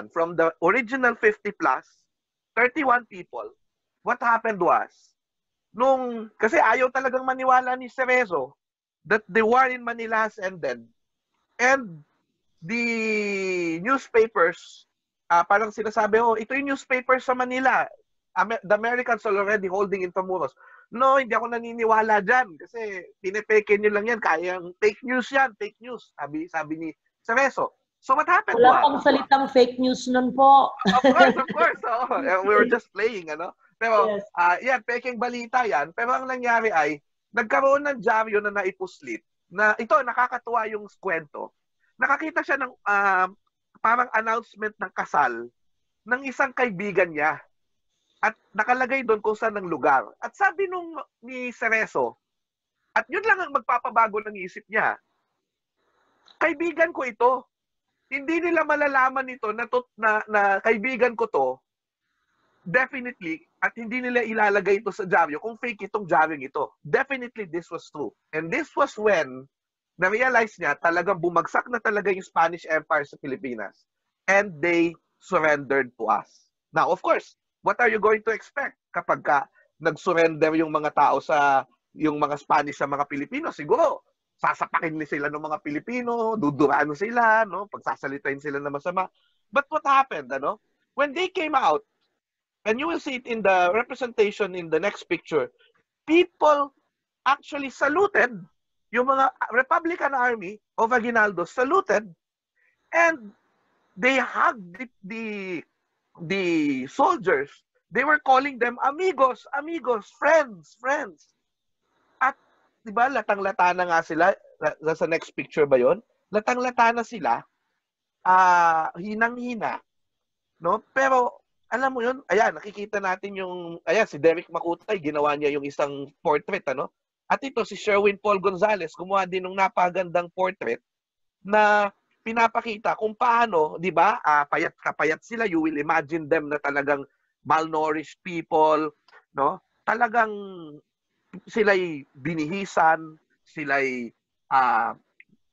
From the original 50 plus, 31 people. What happened was, kasi ayaw talagang maniwala ni Cerezo that the war in Manila has ended. And the newspapers, parang sinasabi, ito yung newspapers sa Manila. The Americans are already holding Intramuros. No, hindi ako naniniwala dyan. Kasi pinipeke nyo lang yan. Kayang fake news yan. Fake news. Sabi ni Cerezo. So what happened? Wala pang salitang fake news nun po. Of course. We were just playing, Pero, yes. Yan, peking balita yan. Pero ang nangyari ay, nagkaroon ng dyaryo na naipuslit. Na ito, nakakatuwa yung kwento. Nakakita siya ng parang announcement ng kasal ng isang kaibigan niya. At nakalagay doon kung saan ang lugar. At sabi ni Cerezo, at yun lang ang magpapabago ng isip niya, kaibigan ko ito. hindi nila malalaman ito na kaibigan ko to, definitely, at hindi nila ilalagay ito sa dyaryo kung fake itong dyaryong ito. Definitely, this was true. And this was when na-realize niya talagang bumagsak na talaga yung Spanish Empire sa Pilipinas. And they surrendered to us. Now, of course, what are you going to expect kapag nag-surrender yung mga tao yung mga Spanish sa mga Pilipino? Siguro, sasapakin ni sila ng mga Pilipino, duduraan sila, no? Pagsasalitain sila na masama. But what happened, ano? When they came out, and you will see it in the representation in the next picture, people actually saluted, yung mga Republican Army of Aguinaldo saluted, and they hugged the soldiers. They were calling them amigos, amigos, friends, friends. At, di ba, latang-lata na nga sila, sa next picture ba yon? Latang-lata na sila, hinang-hina, no? Pero, alam mo yun, ayan, nakikita natin ayan, si Derek Makutay, ginawa niya yung isang portrait, ano? At ito, si Sherwin Paul Gonzalez, gumawa din ng napagandang portrait na pinapakita kung paano, di ba, payat sila, you will imagine them na talagang malnourished people, no? Talagang sila'y binihisan, sila'y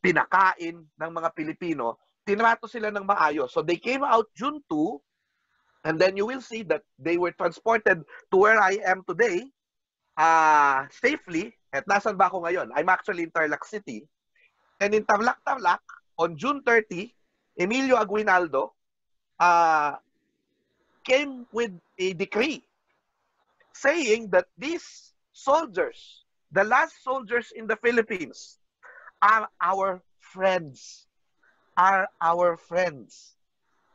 pinakain ng mga Pilipino, tinrato sila ng maayos. So they came out June 2, and then you will see that they were transported to where I am today, safely. At nasan ba ako ngayon? I'm actually in Tarlac City. And in Tarlac, on June 30, Emilio Aguinaldo came with a decree saying that these soldiers, the last soldiers in the Philippines, are our friends.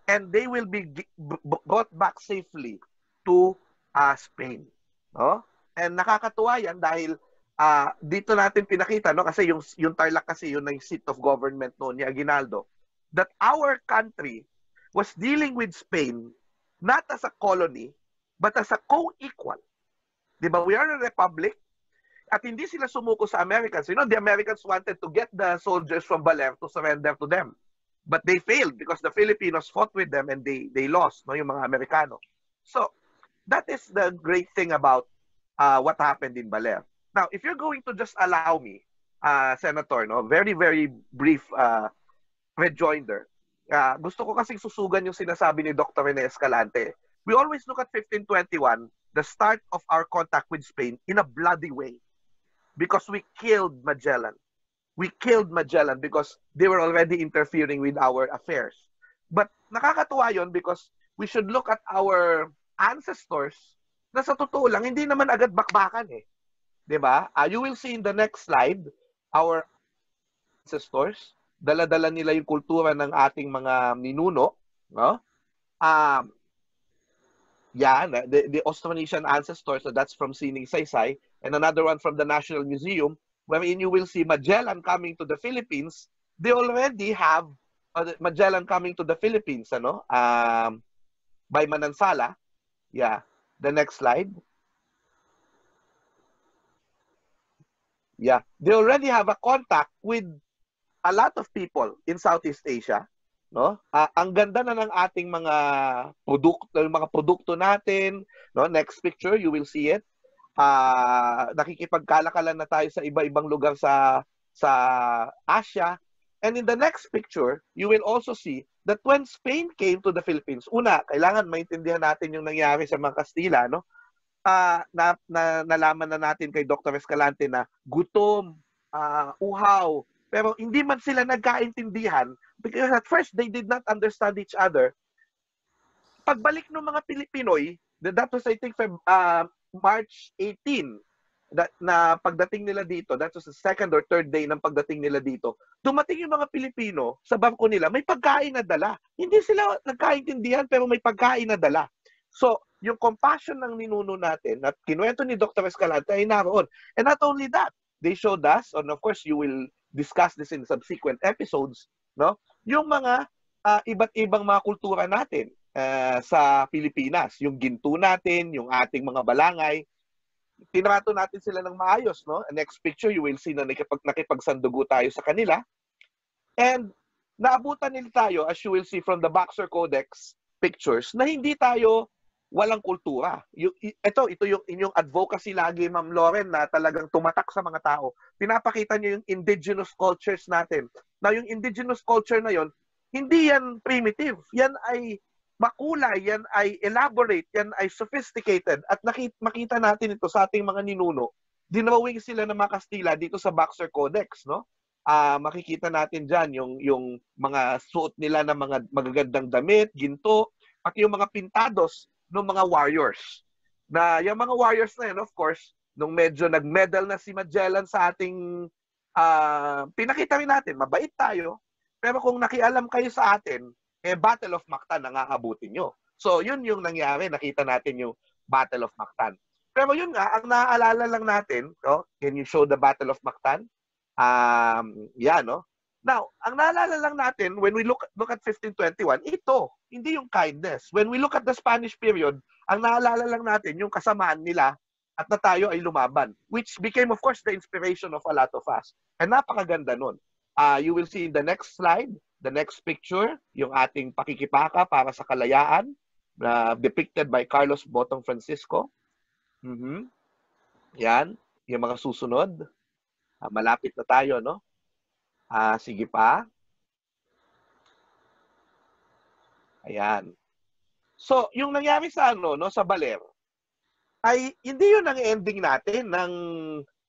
And they will be brought back safely to Spain. No? And nakakatuwa yan dahil dito natin pinakita, no? Kasi yung Tarlac kasi yun na yung seat of government noon ni Aguinaldo, that our country was dealing with Spain not as a colony, but as a co-equal. Diba? We are a republic, at hindi sila sumuko sa Americans. You know, the Americans wanted to get the soldiers from Baler to surrender to them. But they failed because the Filipinos fought with them and they lost, no, yung mga Amerikano. So, that is the great thing about what happened in Baler. Now, if you're going to just allow me, Senator, no, very, very brief rejoinder. Gusto ko kasing susugan yung sinasabi ni Dr. Rene Escalante. We always look at 1521, the start of our contact with Spain, in a bloody way. Because we killed Magellan. We killed Magellan because they were already interfering with our affairs. But nakakatuwa yun because we should look at our ancestors na sa totoo lang, hindi naman agad bakbakan eh. Diba? You will see in the next slide, our ancestors, dala-dala nila yung kultura ng ating mga ninuno. No? The Austronesian ancestors, so that's from Sining Saysay, and another one from the National Museum, wherein you will see Magellan coming to the Philippines. They already have Magellan coming to the Philippines, by Manansala. Yeah, the next slide. Yeah, they already have a contact with a lot of people in Southeast Asia. No? Ang ganda na ng ating mga produkto natin. No? Next picture, you will see it. Nakikipagkalakalan na tayo sa iba-ibang lugar sa Asia. And in the next picture, you will also see that when Spain came to the Philippines, una, kailangan maintindihan natin yung nangyari sa mga Kastila, no? Nalaman na natin kay Dr. Escalante na gutom, uhaw, pero hindi man sila nagkaintindihan because at first they did not understand each other. Pagbalik ng mga Pilipinoy, that was I think March 18, na pagdating nila dito, that was the second or third day ng pagdating nila dito, dumating yung mga Pilipino sa bangko nila, may pagkain na dala. Hindi sila nagkaintindihan pero may pagkain na dala. So, yung compassion ng ninuno natin at kinuwento ni Dr. Escalante ay naroon. And not only that, they showed us, and of course you will discuss this in subsequent episodes, no? Yung mga iba't ibang mga kultura natin sa Pilipinas, yung ginto natin, yung ating mga balangay, tinrato natin sila ng maayos, no? Next picture, you will see na nakipagsandugo tayo sa kanila. And naabutan nila tayo, as you will see from the Boxer Codex pictures, na hindi tayo walang kultura. Ito yung inyong advocacy lagi, Ma'am Loren, na talagang tumatak sa mga tao. Pinapakita niyo yung indigenous cultures natin. Na yung indigenous culture na yon, hindi yan primitive. Yan ay makulay, yan ay elaborate, yan ay sophisticated. At makita natin ito sa ating mga ninuno. Dinawing sila ng mga Kastila dito sa Boxer Codex, no? Makikita natin dyan yung mga suot nila ng mga magagandang damit, ginto, pati yung mga pintados ng mga warriors. Na yung mga warriors na yun, of course, nung medyo nag-medal na si Magellan sa ating pinakita rin natin, mabait tayo, pero kung nakialam kayo sa atin, Battle of Mactan ang aabutin nyo. So, yun yung nangyari. Nakita natin yung Battle of Mactan. Pero yun nga, ang naaalala lang natin, can you show the Battle of Mactan? No? Now, ang naalala lang natin, when we look at 1521, ito, hindi yung kindness. When we look at the Spanish period, ang naalala lang natin, yung kasamaan nila at na tayo ay lumaban, which became, of course, the inspiration of a lot of us. And napakaganda nun. You will see in the next slide, the next picture, yung ating pakikipaka para sa kalayaan, depicted by Carlos Botong Francisco. Yan, yung mga susunod. Malapit na tayo, no? Sige pa. Ayan. So, yung nangyari sa sa Baler, ay hindi yun ang ending natin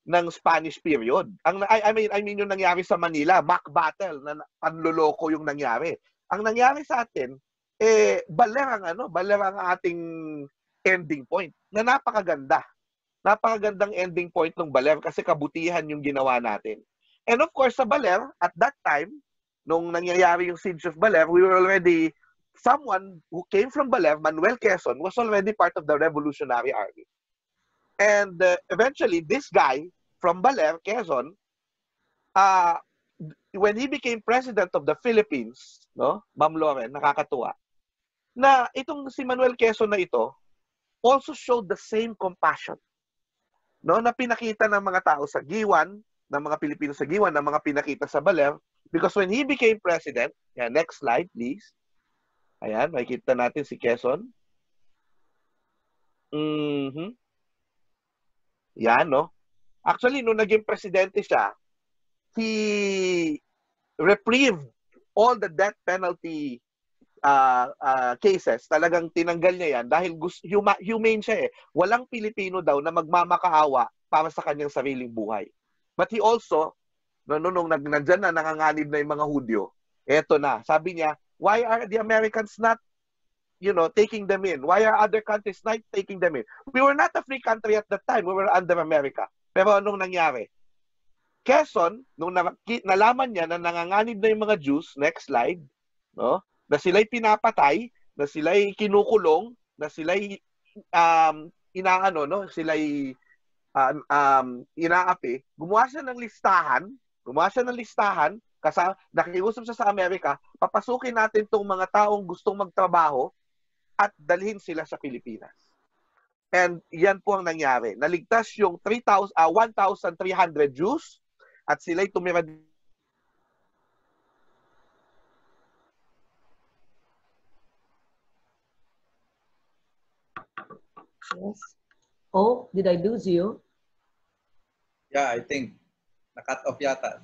ng Spanish period. I mean yung nangyari sa Manila, mock battle, na panloloko yung nangyari. Ang nangyari sa atin, Baler ang ating ending point na napakaganda. Napakagandang ending point ng Baler kasi kabutihan yung ginawa natin. And of course, sa Baler, at that time, nung nangyayari yung Siege of Baler, we were already, someone who came from Baler, Manuel Quezon, was already part of the Revolutionary Army. And eventually, this guy from Baler, Quezon, when he became president of the Philippines, no, Ma'am Loren, nakakatuwa, na itong si Manuel Quezon na ito also showed the same compassion, no, na pinakita ng mga tao sa Giwan, ng mga Pilipino sa Giwan, ng mga pinakita sa Baler, because when he became president, next slide please. Ayan, makikita natin si Quezon. Yan, no? Actually, nung naging presidente siya, he reprieved all the death penalty cases. Talagang tinanggal niya yan dahil humane siya eh. Walang Pilipino daw na magmamakaawa para sa kanyang sariling buhay. But he also, nung nandyan na, nanganganib na yung mga Hudyo, eto na, sabi niya, why are the Americans not, taking them in? Why are other countries not taking them in? We were not a free country at that time. We were under America. Pero anong nangyari? Quezon, nung nalaman niya na nanganganib na yung mga Jews, next slide, no? Na sila'y pinapatay, na sila'y kinukulong, na sila'y sila'y inaapi, gumawa siya ng listahan, kasi nakiusap siya sa Amerika, papasukin natin tong mga taong gustong magtrabaho at dalhin sila sa Pilipinas. And yan po ang nangyari. Naligtas yung 1,300 Jews at sila'y tumira. Yes. Oh, did I lose you? Yeah, I think na-cut off yata.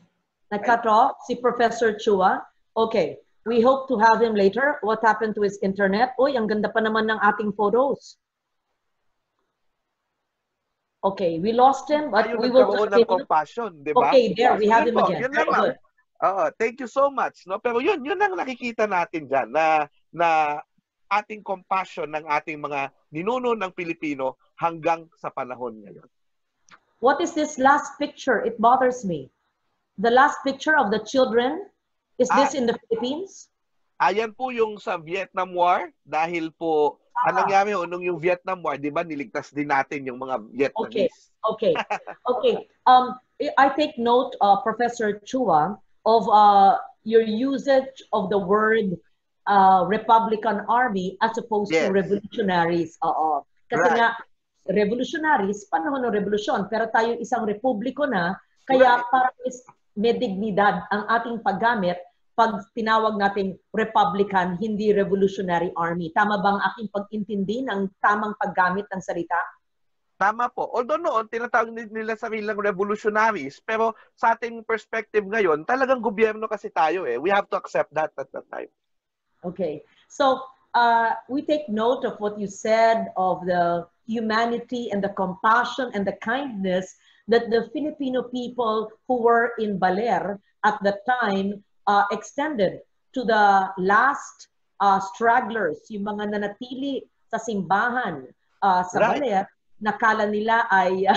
Na-cut off si Professor Chua. Okay, we hope to have him later. What happened to his internet? Uy, ang ganda pa naman ng ating photos. Okay, we lost him, but we will continue. Ng compassion, di ba? Okay, there, we have him again. Yun lang. Thank you so much. No? Pero yun ang nakikita natin dyan, na ating compassion ng ating mga ninuno ng Pilipino hanggang sa panahon ngayon. What is this last picture? It bothers me. The last picture of the children, is this in the Philippines? Ayan po yung sa Vietnam War, dahil po, anong nangyari nung yung Vietnam War, di ba, niligtas din natin yung mga Vietnamese. Okay. I take note, Professor Chua, of your usage of the word Republican Army as opposed to revolutionaries. Kasi nga, revolutionaries, panahon ng revolusyon, pero tayo isang republiko na, kaya parang may dignidad ang ating paggamit pag tinawag nating Republican, hindi Revolutionary Army. Tama bang aking pag-intindi ng tamang paggamit ng salita? Tama po. Although noon, tinatawag nila sarilang revolutionaries, pero sa ating perspective ngayon, talagang gobyerno kasi tayo eh. We have to accept that at that time. Okay. So, we take note of what you said of the humanity and the compassion and the kindness that the Filipino people who were in Baler at the time extended to the last stragglers, yung mga nanatili sa simbahan sa Baler, nakala nila ay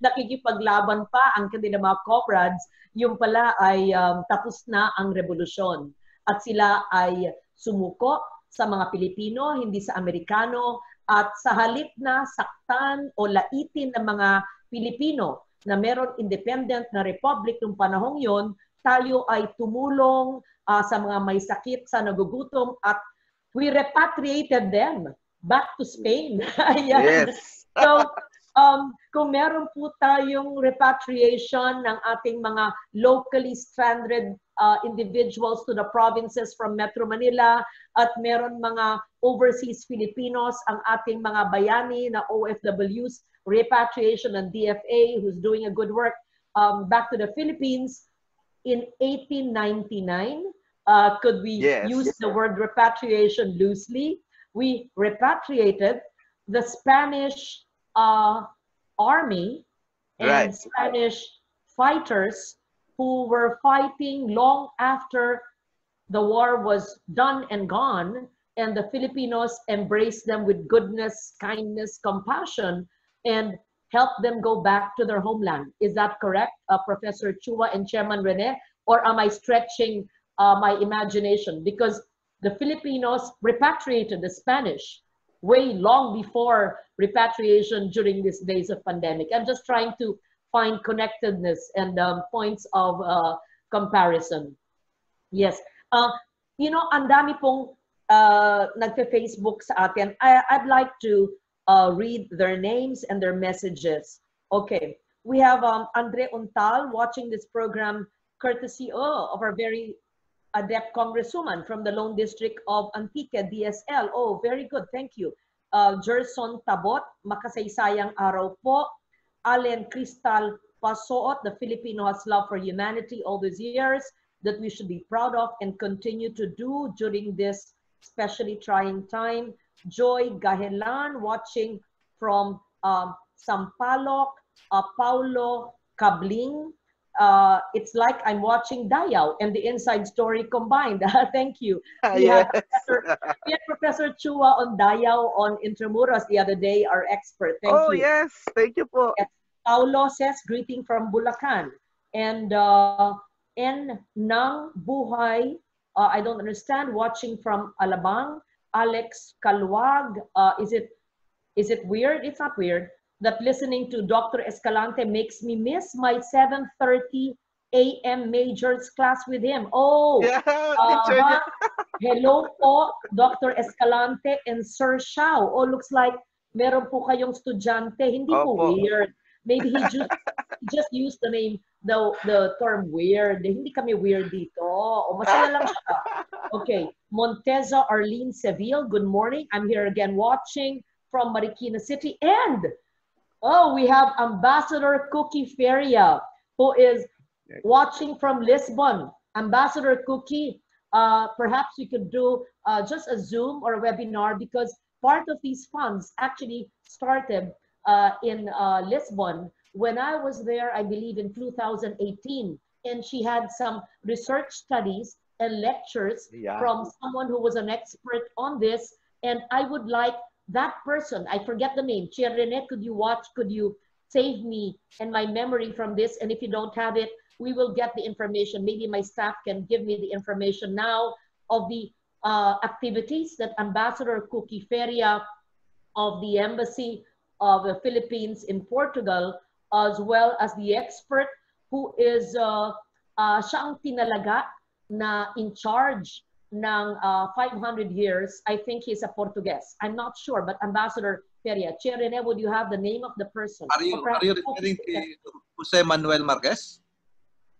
nakikipaglaban pa ang kanilang mga comrades, yung pala ay tapos na ang revolusyon. At sila ay sumuko sa mga Pilipino, hindi sa Amerikano, at sa halip na saktan o laitin ng mga Pilipino na meron independent na republic noong panahong yon, tayo ay tumulong sa mga may sakit, sa nagugutom, at we repatriated them back to Spain. Yes. So, kung meron po tayong repatriation ng ating mga locally stranded individuals to the provinces from Metro Manila, at meron mga overseas Filipinos, ang ating mga bayani na OFWs, repatriation and DFA who's doing a good work back to the Philippines in 1899. Could we use the word repatriation loosely? We repatriated the Spanish army and Spanish fighters who were fighting long after the war was done and gone, and the Filipinos embraced them with goodness, kindness, compassion, and helped them go back to their homeland. Is that correct, Professor Chua and Chairman Rene? Or am I stretching my imagination? Because the Filipinos repatriated the Spanish way long before repatriation during these days of pandemic. I'm just trying to find connectedness and points of comparison. Yes. You know, ang dami pong nagpe-Facebook sa atin. I'd like to read their names and their messages. Okay. We have Andre Untal watching this program courtesy of our very adept congresswoman from the Lone District of Antique, DSL. Oh, very good. Thank you. Gerson Tabot, makasaysayang araw po. Allen Cristal Pasoot, the Filipino has love for humanity all these years that we should be proud of and continue to do during this especially trying time. Joy Gahelan watching from Sampaloc, Paulo Cabling. It's like I'm watching Dayao and the Inside Story combined. Thank you. We had Professor Chua on Dayao on Intramuros the other day, our expert. Thank you. Oh, yes. Thank you po. Yes. Paulo says, greeting from Bulacan. And N. Nang Buhay, I don't understand, watching from Alabang. Alex Kalwag, is it weird? It's not weird that listening to Dr. Escalante makes me miss my 7:30 a.m. majors class with him. Oh, hello po, Dr. Escalante and Sir Xiao. Oh, looks like meron po kayong estudyante. Hindi po weird. Maybe he just used the name, the term weird. Hindi kami weird dito. O masaya lang siya. Okay, Monteza Arlene Seville, good morning. I'm here again watching from Marikina City. And we have Ambassador Cookie Feria, who is watching from Lisbon. Ambassador Cookie, perhaps we could do just a Zoom or a webinar, because part of these funds actually started in Lisbon when I was there, I believe in 2018. And she had some research studies and lectures from someone who was an expert on this. And I would like that person, I forget the name, Chia Rene, could you save me and my memory from this? And if you don't have it, we will get the information. Maybe my staff can give me the information now of the activities that Ambassador Cookie Feria of the Embassy of the Philippines in Portugal, as well as the expert who is siya ang tinalaga na in charge ng 500 years. I think he's a Portuguese. I'm not sure, but Ambassador Feria. Chair Rene, would you have the name of the person? Are you referring to Jose Manuel Marquez?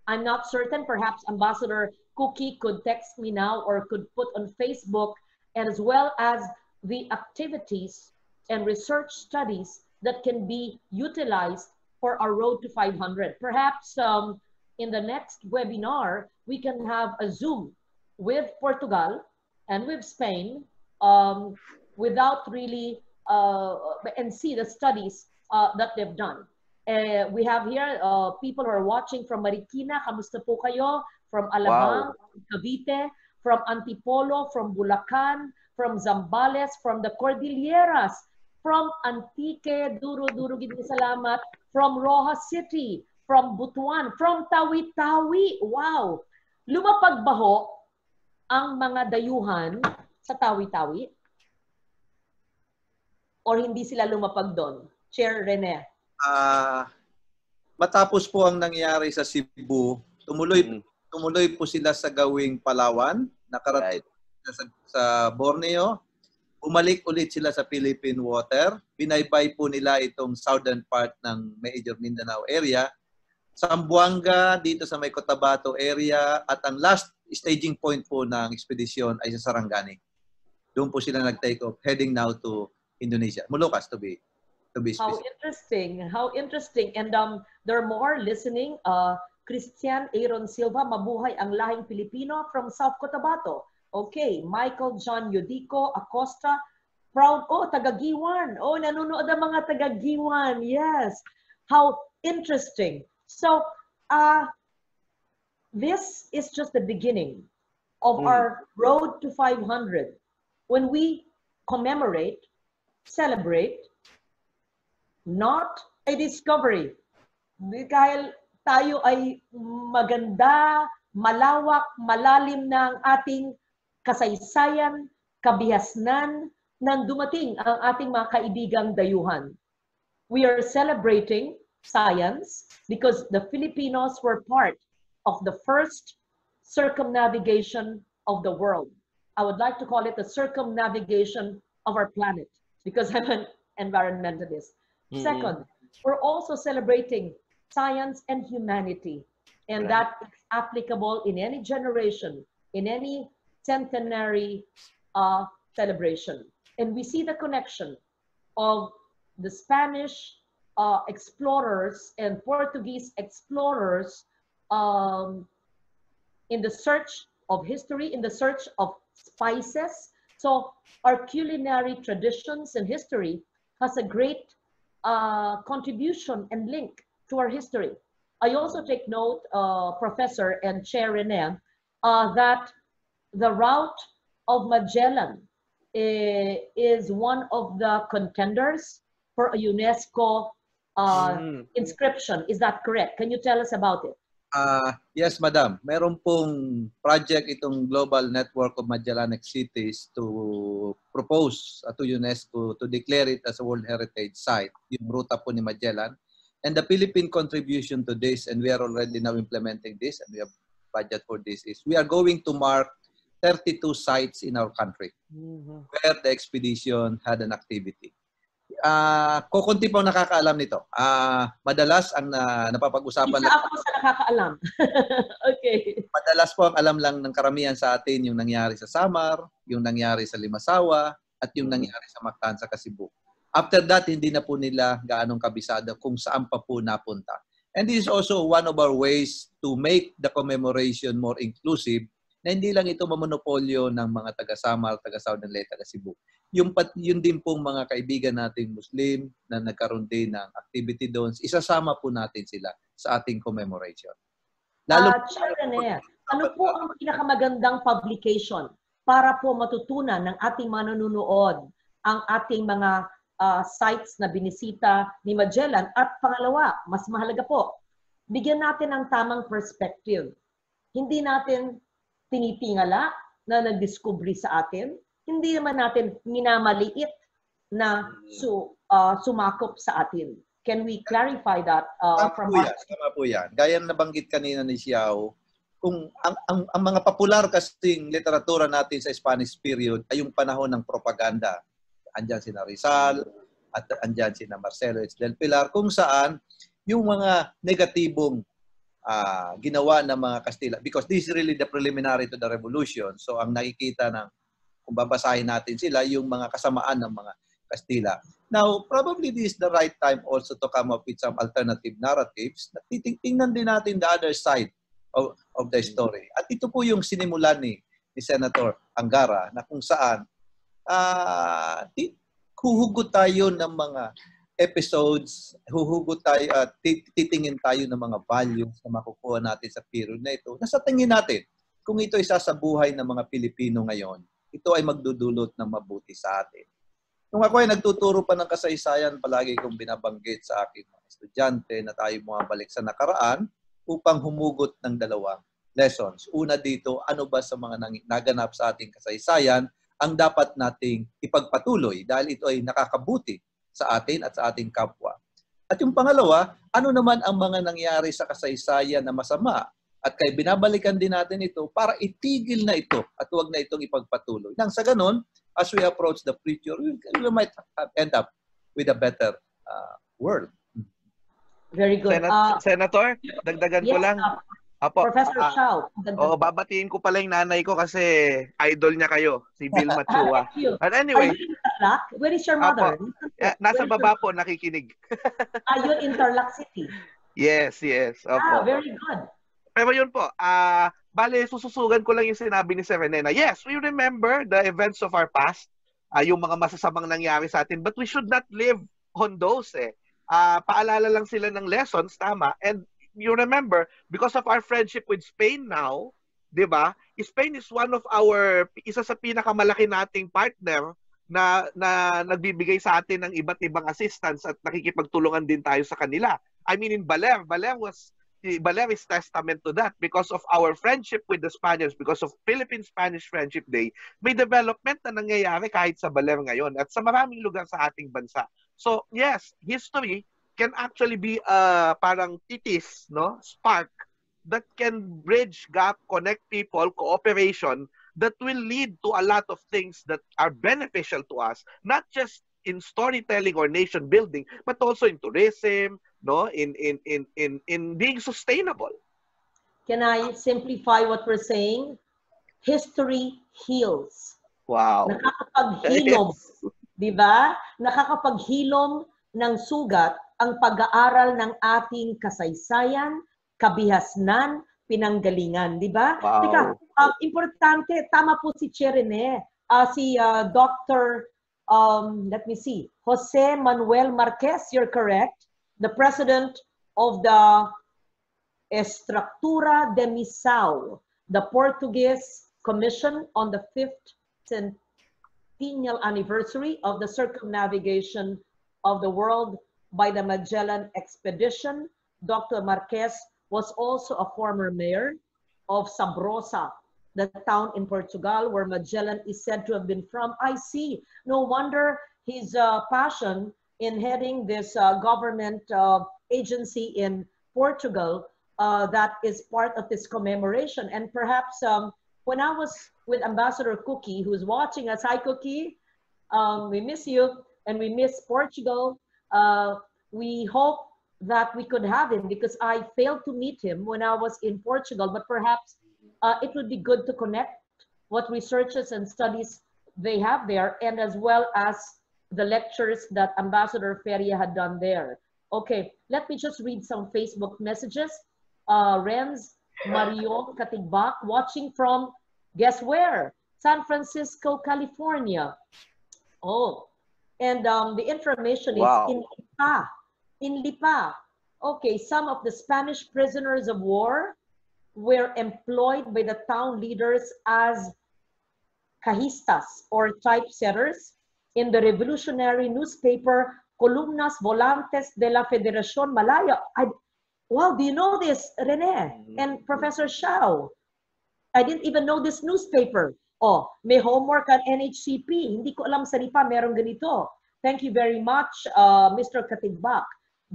I'm not certain. Perhaps Ambassador Cookie could text me now or could put on Facebook, and as well as the activities and research studies that can be utilized for our road to 500. Perhaps in the next webinar, we can have a Zoom with Portugal and with Spain without really, and see the studies that they've done. We have here people who are watching from Marikina. Kamusta po kayo? From Alabang, from Cavite, from Antipolo, from Bulacan, from Zambales, from the Cordilleras, from Antique, Duro-Duro, gini salamat, from Rojas City, from Butuan, from Tawi-Tawi. Wow! Lumapag ba ho ang mga dayuhan sa Tawi-Tawi? Or hindi sila lumapag doon? Chair Rene. Matapos po ang nangyari sa Cebu, tumuloy po sila sa gawing Palawan, nakarating sa Borneo, bumalik ulit sila sa Philippine water, binaybay po nila itong southern part ng Major Mindanao area, Zamboanga, dito sa may Cotabato area, at ang last staging point po ng expedition ay sa Sarangani. Doon po sila nag-take off, heading now to Indonesia. Molucas to be specific. How interesting. How interesting. And there are more listening. Christian Aaron Silva, mabuhay ang lahing Pilipino from South Cotabato. Okay. Michael John Yudico Acosta, proud. Oh, taga-Giwan. Oh, nanonood ang mga taga-Giwan. Yes. How interesting. So, this is just the beginning of our road to 500. When we commemorate, celebrate, not a discovery. Dahil tayo ay maganda, malawak, malalim na ang ating kasaysayan, kabihasnan, nang dumating ang ating mga kaibigang dayuhan. We are celebrating science because the Filipinos were part of the first circumnavigation of the world. I would like to call it the circumnavigation of our planet because I'm an environmentalist. Second, we're also celebrating science and humanity, and that is applicable in any generation, in any centenary celebration. And we see the connection of the Spanish explorers and Portuguese explorers in the search of history, in the search of spices. So our culinary traditions and history has a great contribution and link to our history. I also take note, Professor and Chair Rene, that the route of Magellan is one of the contenders for a UNESCO inscription. Is that correct? Can you tell us about it? Yes, Madam. Meron pong project itong Global Network of Magellanic Cities to propose to UNESCO to declare it as a World Heritage Site, yung ruta po ni Magellan. And the Philippine contribution to this, and we are already now implementing this, and we have budget for this, is we are going to mark 32 sites in our country where the expedition had an activity. Kukunti po nakakaalam nito. Madalas ang napapag-usapan Isa ako sa nakakaalam. Okay. Madalas po ang alam lang ng karamihan sa atin yung nangyari sa Samar, yung nangyari sa Limasawa, at yung nangyari sa Mactan sa Cebu. After that, hindi na po nila gaanong kabisado kung saan pa po napunta. And this is also one of our ways to make the commemoration more inclusive, na hindi lang ito mamonopolyo ng mga taga-Samar, taga-Southern Leyte, taga-Cebu. Yun din pong mga kaibigan nating Muslim na nagkaroon din ng activity doon, isasama po natin sila sa ating commemoration. Chair Rene, ano po ang pinakamagandang publication para po matutunan ng ating manunood ang ating mga sites na binisita ni Magellan? At pangalawa, mas mahalaga po, bigyan natin ng tamang perspective. Hindi natin tinitingala na nagdiscovery sa atin. Hindi naman natin minamaliit na sumakop sa atin. Can we clarify that from us? Tama po yan. Gaya na nabanggit kanina ni Xiao, kung ang mga popular kasing literatura natin sa Spanish period ay yung panahon ng propaganda. Andyan sina Rizal at andyan sina Marcelo H. del Pilar, kung saan yung mga negatibong ginawa ng mga Kastila. Because this is really the preliminary to the revolution. So ang nakikita ng, kung babasahin natin sila, yung mga kasamaan ng mga Kastila. Now, probably this is the right time also to come up with some alternative narratives na titingnan din natin the other side of the story. At ito po yung sinimulan ni Senator Angara na kung saan huhugot tayo ng mga episodes, huhugot tayo at titingin tayo ng mga values na makukuha natin sa period na ito. Nasa tingin natin, kung ito isa sa buhay ng mga Pilipino ngayon, ito ay magdudulot ng mabuti sa atin. Nung ako ay nagtuturo pa ng kasaysayan, palagi kong binabanggit sa aking mga estudyante na tayo bumabalik sa nakaraan upang humugot ng dalawang lessons. Una dito, ano ba sa mga naganap sa ating kasaysayan ang dapat nating ipagpatuloy dahil ito ay nakakabuti sa atin at sa ating kapwa. At yung pangalawa, ano naman ang mga nangyari sa kasaysayan na masama? At kaya binabalikan din natin ito para itigil na ito at huwag na itong ipagpatuloy. Nang sa ganun, as we approach the future, we might end up with a better world. Very good. Senator, dagdagan ko lang. Apo, Professor Chow. Babatiin ko pala yung nanay ko kasi idol niya kayo, si Bill Machua. And anyway, where is your mother? Nasa baba po, nakikinig. Yun, Interlac City. Yes. Opo. Very good. Pero yun po, bale, sususugan ko lang yung sinabi ni Sir Rene na yes, we remember the events of our past, yung mga masasamang nangyari sa atin, but we should not live on those paalala lang sila ng lessons, tama, and you remember, because of our friendship with Spain now, di ba? Spain is isa sa pinakamalaki nating partner na nagbibigay sa atin ng iba't ibang assistance at nakikipagtulungan din tayo sa kanila. I mean, in Baler is testament to that because of our friendship with the Spaniards, because of Philippine-Spanish Friendship Day, may development na nangyayari kahit sa Baler ngayon at sa maraming lugar sa ating bansa. So, yes, history can actually be parang titis, no? Spark that can bridge gap, connect people, cooperation that will lead to a lot of things that are beneficial to us, not just in storytelling or nation building, but also in tourism, no? In being sustainable. Can I simplify what we're saying? History heals. Wow. Nakakapaghilom, di ba? Nakakapaghilom ng sugat ang pag-aaral ng ating kasaysayan, kabihasnan, pinanggalingan, di ba? Wow. Teka, importante, tama po si Cherene, si Dr. Let me see, Jose Manuel Marquez, you're correct, the president of the Estructura de Missau, the Portuguese Commission on the 5th centennial anniversary of the circumnavigation of the world by the Magellan expedition. Dr. Marquez was also a former mayor of Sabrosa, the town in Portugal where Magellan is said to have been from. I see. No wonder his passion in heading this government agency in Portugal that is part of this commemoration. And perhaps when I was with Ambassador Cookie, who's watching us, hi Cookie, we miss you and we miss Portugal. We hope that we could have him because I failed to meet him when I was in Portugal, but perhaps it would be good to connect what researches and studies they have there and as well as the lectures that Ambassador Feria had done there. Okay, let me just read some Facebook messages. Renz Marion Katigbak watching from, guess where? San Francisco, California. Oh, and the information is in Lipa. In Lipa. Okay, some of the Spanish prisoners of war were employed by the town leaders as cajistas or typesetters in the revolutionary newspaper Columnas Volantes de la Federación Malaya. Wow, do you know this, Rene and Professor Shao? I didn't even know this newspaper. Oh, may homework on NHCP. Hindi ko alam sa Lipa merong ganito. Thank you very much, Mr. Katigbak.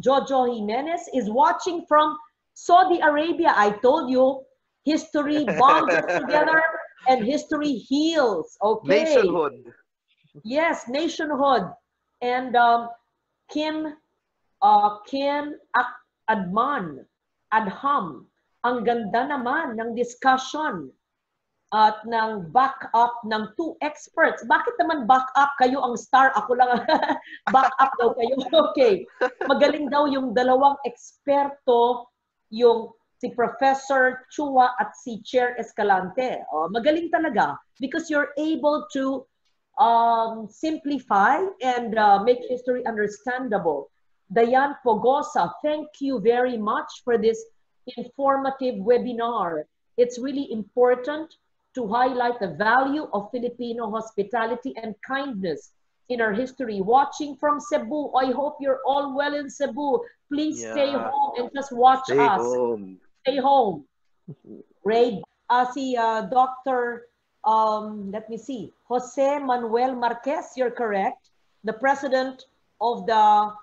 Jojo Jimenez is watching from Saudi Arabia. I told you, history bonds us together and history heals. Okay. Nationhood. Yes, nationhood. And Kim Adham Ang ganda naman ng discussion at ng back-up ng two experts. Bakit naman back-up? Kayo ang star, ako lang. Back-up daw kayo. Okay. Magaling daw yung dalawang eksperto, yung si Professor Chua at si Chair Escalante. Oh, magaling talaga because you're able to simplify and make history understandable. Diane Pogosa, thank you very much for this informative webinar. It's really important to highlight the value of Filipino hospitality and kindness in our history. Watching from Cebu, I hope you're all well in Cebu. Please stay home and just watch us. Stay home. Ray, si Dr. Let me see, Jose Manuel Marquez, you're correct. The president of the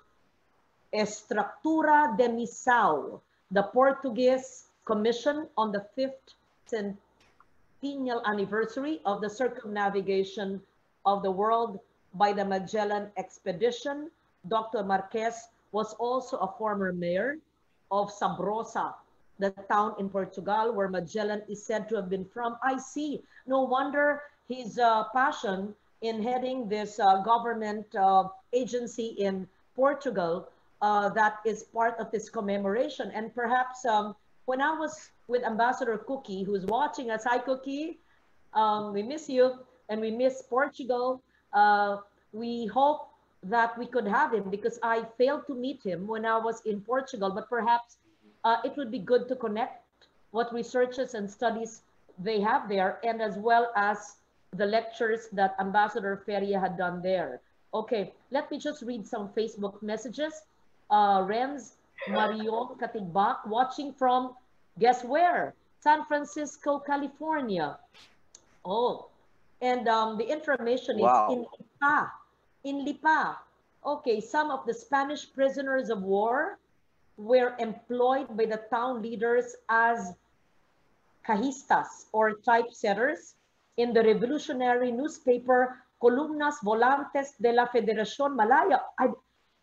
Estructura de Misao, the Portuguese Commission on the 5th centennial anniversary of the circumnavigation of the world by the Magellan expedition. Dr. Marquez was also a former mayor of Sabrosa, the town in Portugal where Magellan is said to have been from. I see. No wonder his passion in heading this government agency in Portugal that is part of this commemoration. And perhaps when I was with Ambassador Cookie, who's watching us, hi Cookie, we miss you and we miss Portugal. We hope that we could have him because I failed to meet him when I was in Portugal, but perhaps it would be good to connect what researches and studies they have there and as well as the lectures that Ambassador Feria had done there. Okay, let me just read some Facebook messages. Renz Marion Katigbak watching from, guess where? San Francisco, California. Oh, and the information is in Lipa. In Lipa. Okay, some of the Spanish prisoners of war were employed by the town leaders as cajistas or typesetters in the revolutionary newspaper Columnas Volantes de la Federación Malaya.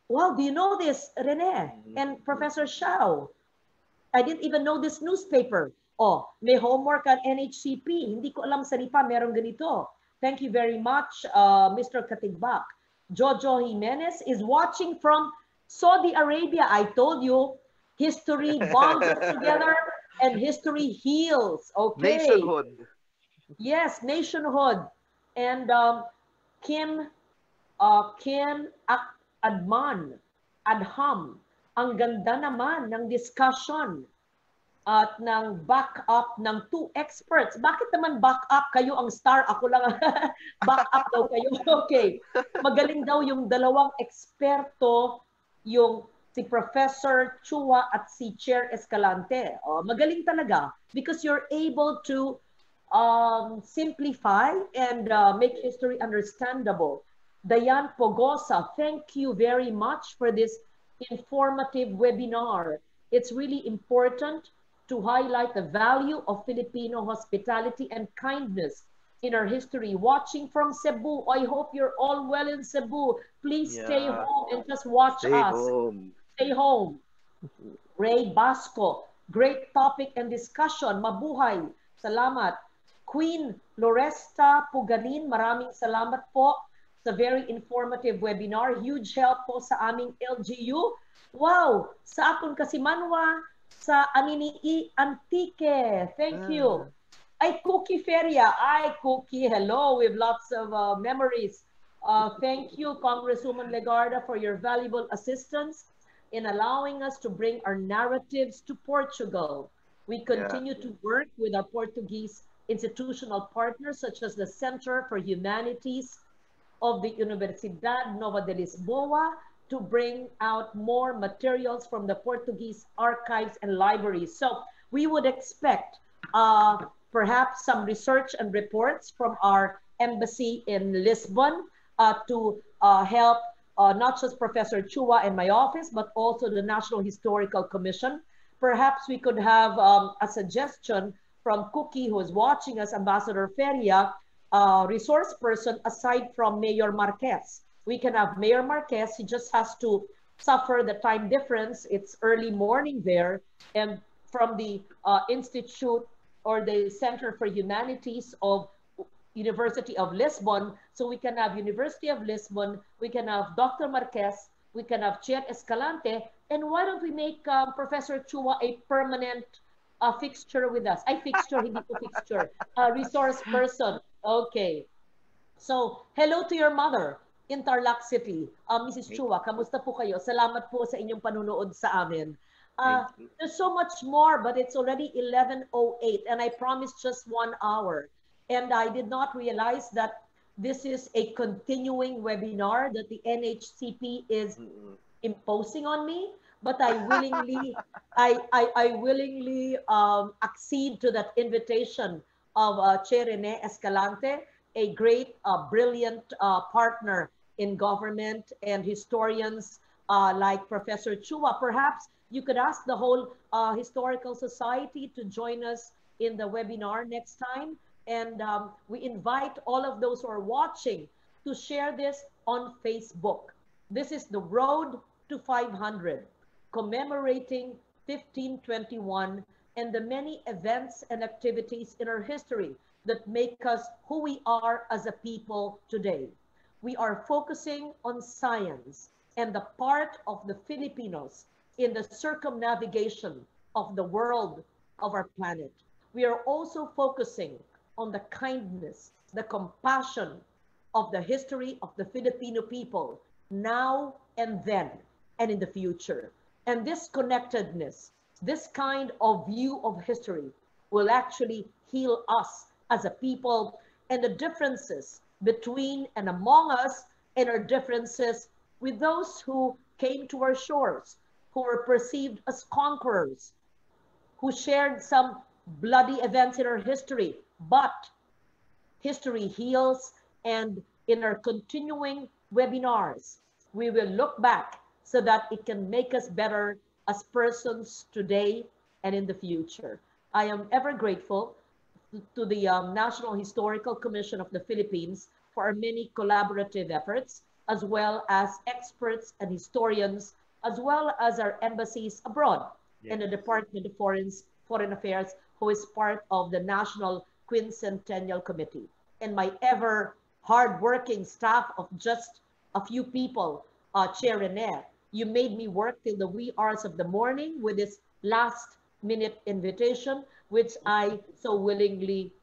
Wow, do you know this, Rene and Professor Shao? I didn't even know this newspaper. Oh, may homework at NHCP. Hindi ko alam sa Lipa merong ganito. Thank you very much, Mr. Katigbak. Jojo Jimenez is watching from Saudi Arabia. I told you, history bonds us together and history heals. Okay. Nationhood. Yes, nationhood. And Kim Adham, ang ganda naman ng discussion at ng back-up ng two experts. Bakit naman back-up? Kayo ang star, ako lang. Back-up daw kayo. Okay. Magaling daw yung dalawang eksperto, yung si Professor Chua at si Chair Escalante. Oh, magaling talaga because you're able to simplify and make history understandable. Diane Pogosa, thank you very much for this informative webinar. It's really important to highlight the value of Filipino hospitality and kindness in our history. Watching from Cebu, I hope you're all well in Cebu. Please stay home and just watch us. Stay home. Ray Basco, great topic and discussion. Mabuhay. Salamat. Queen Loresta Pugalin, maraming salamat po sa very informative webinar. Huge help po sa aming LGU. Wow! Sa akon kasi manwa, sa Aninii Antique. Thank you. Ay, Cookie Feria. Ay, Cookie, hello. We have lots of memories. Thank you, Congresswoman Legarda, for your valuable assistance in allowing us to bring our narratives to Portugal. We continue to work with our Portuguese institutional partners, such as the Center for Humanities of the Universidad Nova de Lisboa, to bring out more materials from the Portuguese archives and libraries. So we would expect perhaps some research and reports from our embassy in Lisbon to help not just Professor Chua and my office, but also the National Historical Commission. Perhaps we could have a suggestion from Cookie, who is watching us, Ambassador Feria, resource person aside from Mayor Marquez. We can have Mayor Marquez. He just has to suffer the time difference. It's early morning there. And from the Institute or the Center for Humanities of University of Lisbon. So we can have University of Lisbon, we can have Dr. Marquez, we can have Chair Escalante, and why don't we make Professor Chua a permanent fixture with us? Ay, fixture, hindi po fixture. Resource person. Okay. So, hello to your mother in Tarlac City. Mrs. Chua, kamusta po kayo? Salamat po sa inyong panunood sa amin. There's so much more, but it's already 11:08 and I promised just 1 hour. And I did not realize that this is a continuing webinar that the NHCP is imposing on me, but I willingly, I willingly accede to that invitation of Chair Rene Escalante, a great, brilliant partner in government, and historians like Professor Chua. Perhaps you could ask the whole Historical Society to join us in the webinar next time. And we invite all of those who are watching to share this on Facebook. This is the Road to 500, commemorating 1521 and the many events and activities in our history that make us who we are as a people today. We are focusing on science and the part of the Filipinos in the circumnavigation of the world of our planet. We are also focusing on the kindness, the compassion of the history of the Filipino people now and then and in the future. And this connectedness, this kind of view of history will actually heal us as a people, and the differences between and among us and our differences with those who came to our shores, who were perceived as conquerors, who shared some bloody events in our history, but history heals, and in our continuing webinars, we will look back so that it can make us better as persons today and in the future. I am ever grateful to the National Historical Commission of the Philippines for our many collaborative efforts, as well as experts and historians, as well as our embassies abroad and the Department of Foreign Affairs, who is part of the National Quincentennial Committee, and my ever hardworking staff of just a few people, Chair Rene. You made me work till the wee hours of the morning with this last minute invitation, which I so willingly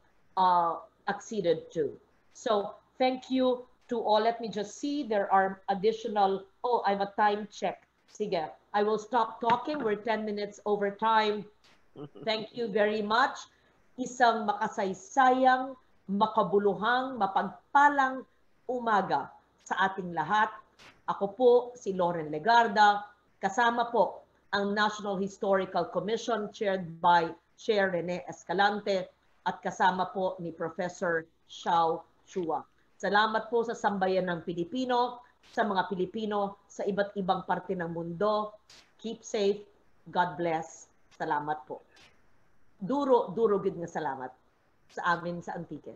acceded to. So thank you to all. Let me just see, there are additional, I have a time check. Sige, I will stop talking. We're 10 minutes over time. Thank you very much. Isang makasaysayang, makabuluhang, mapagpalang umaga sa ating lahat. Ako po si Loren Legarda, kasama po ang National Historical Commission chaired by Chair Rene Escalante at kasama po ni Professor Xiao Chua. Salamat po sa sambayan ng Pilipino, sa mga Pilipino sa iba't ibang parte ng mundo. Keep safe. God bless. Salamat po. Duro gid nga salamat sa amin sa Antique.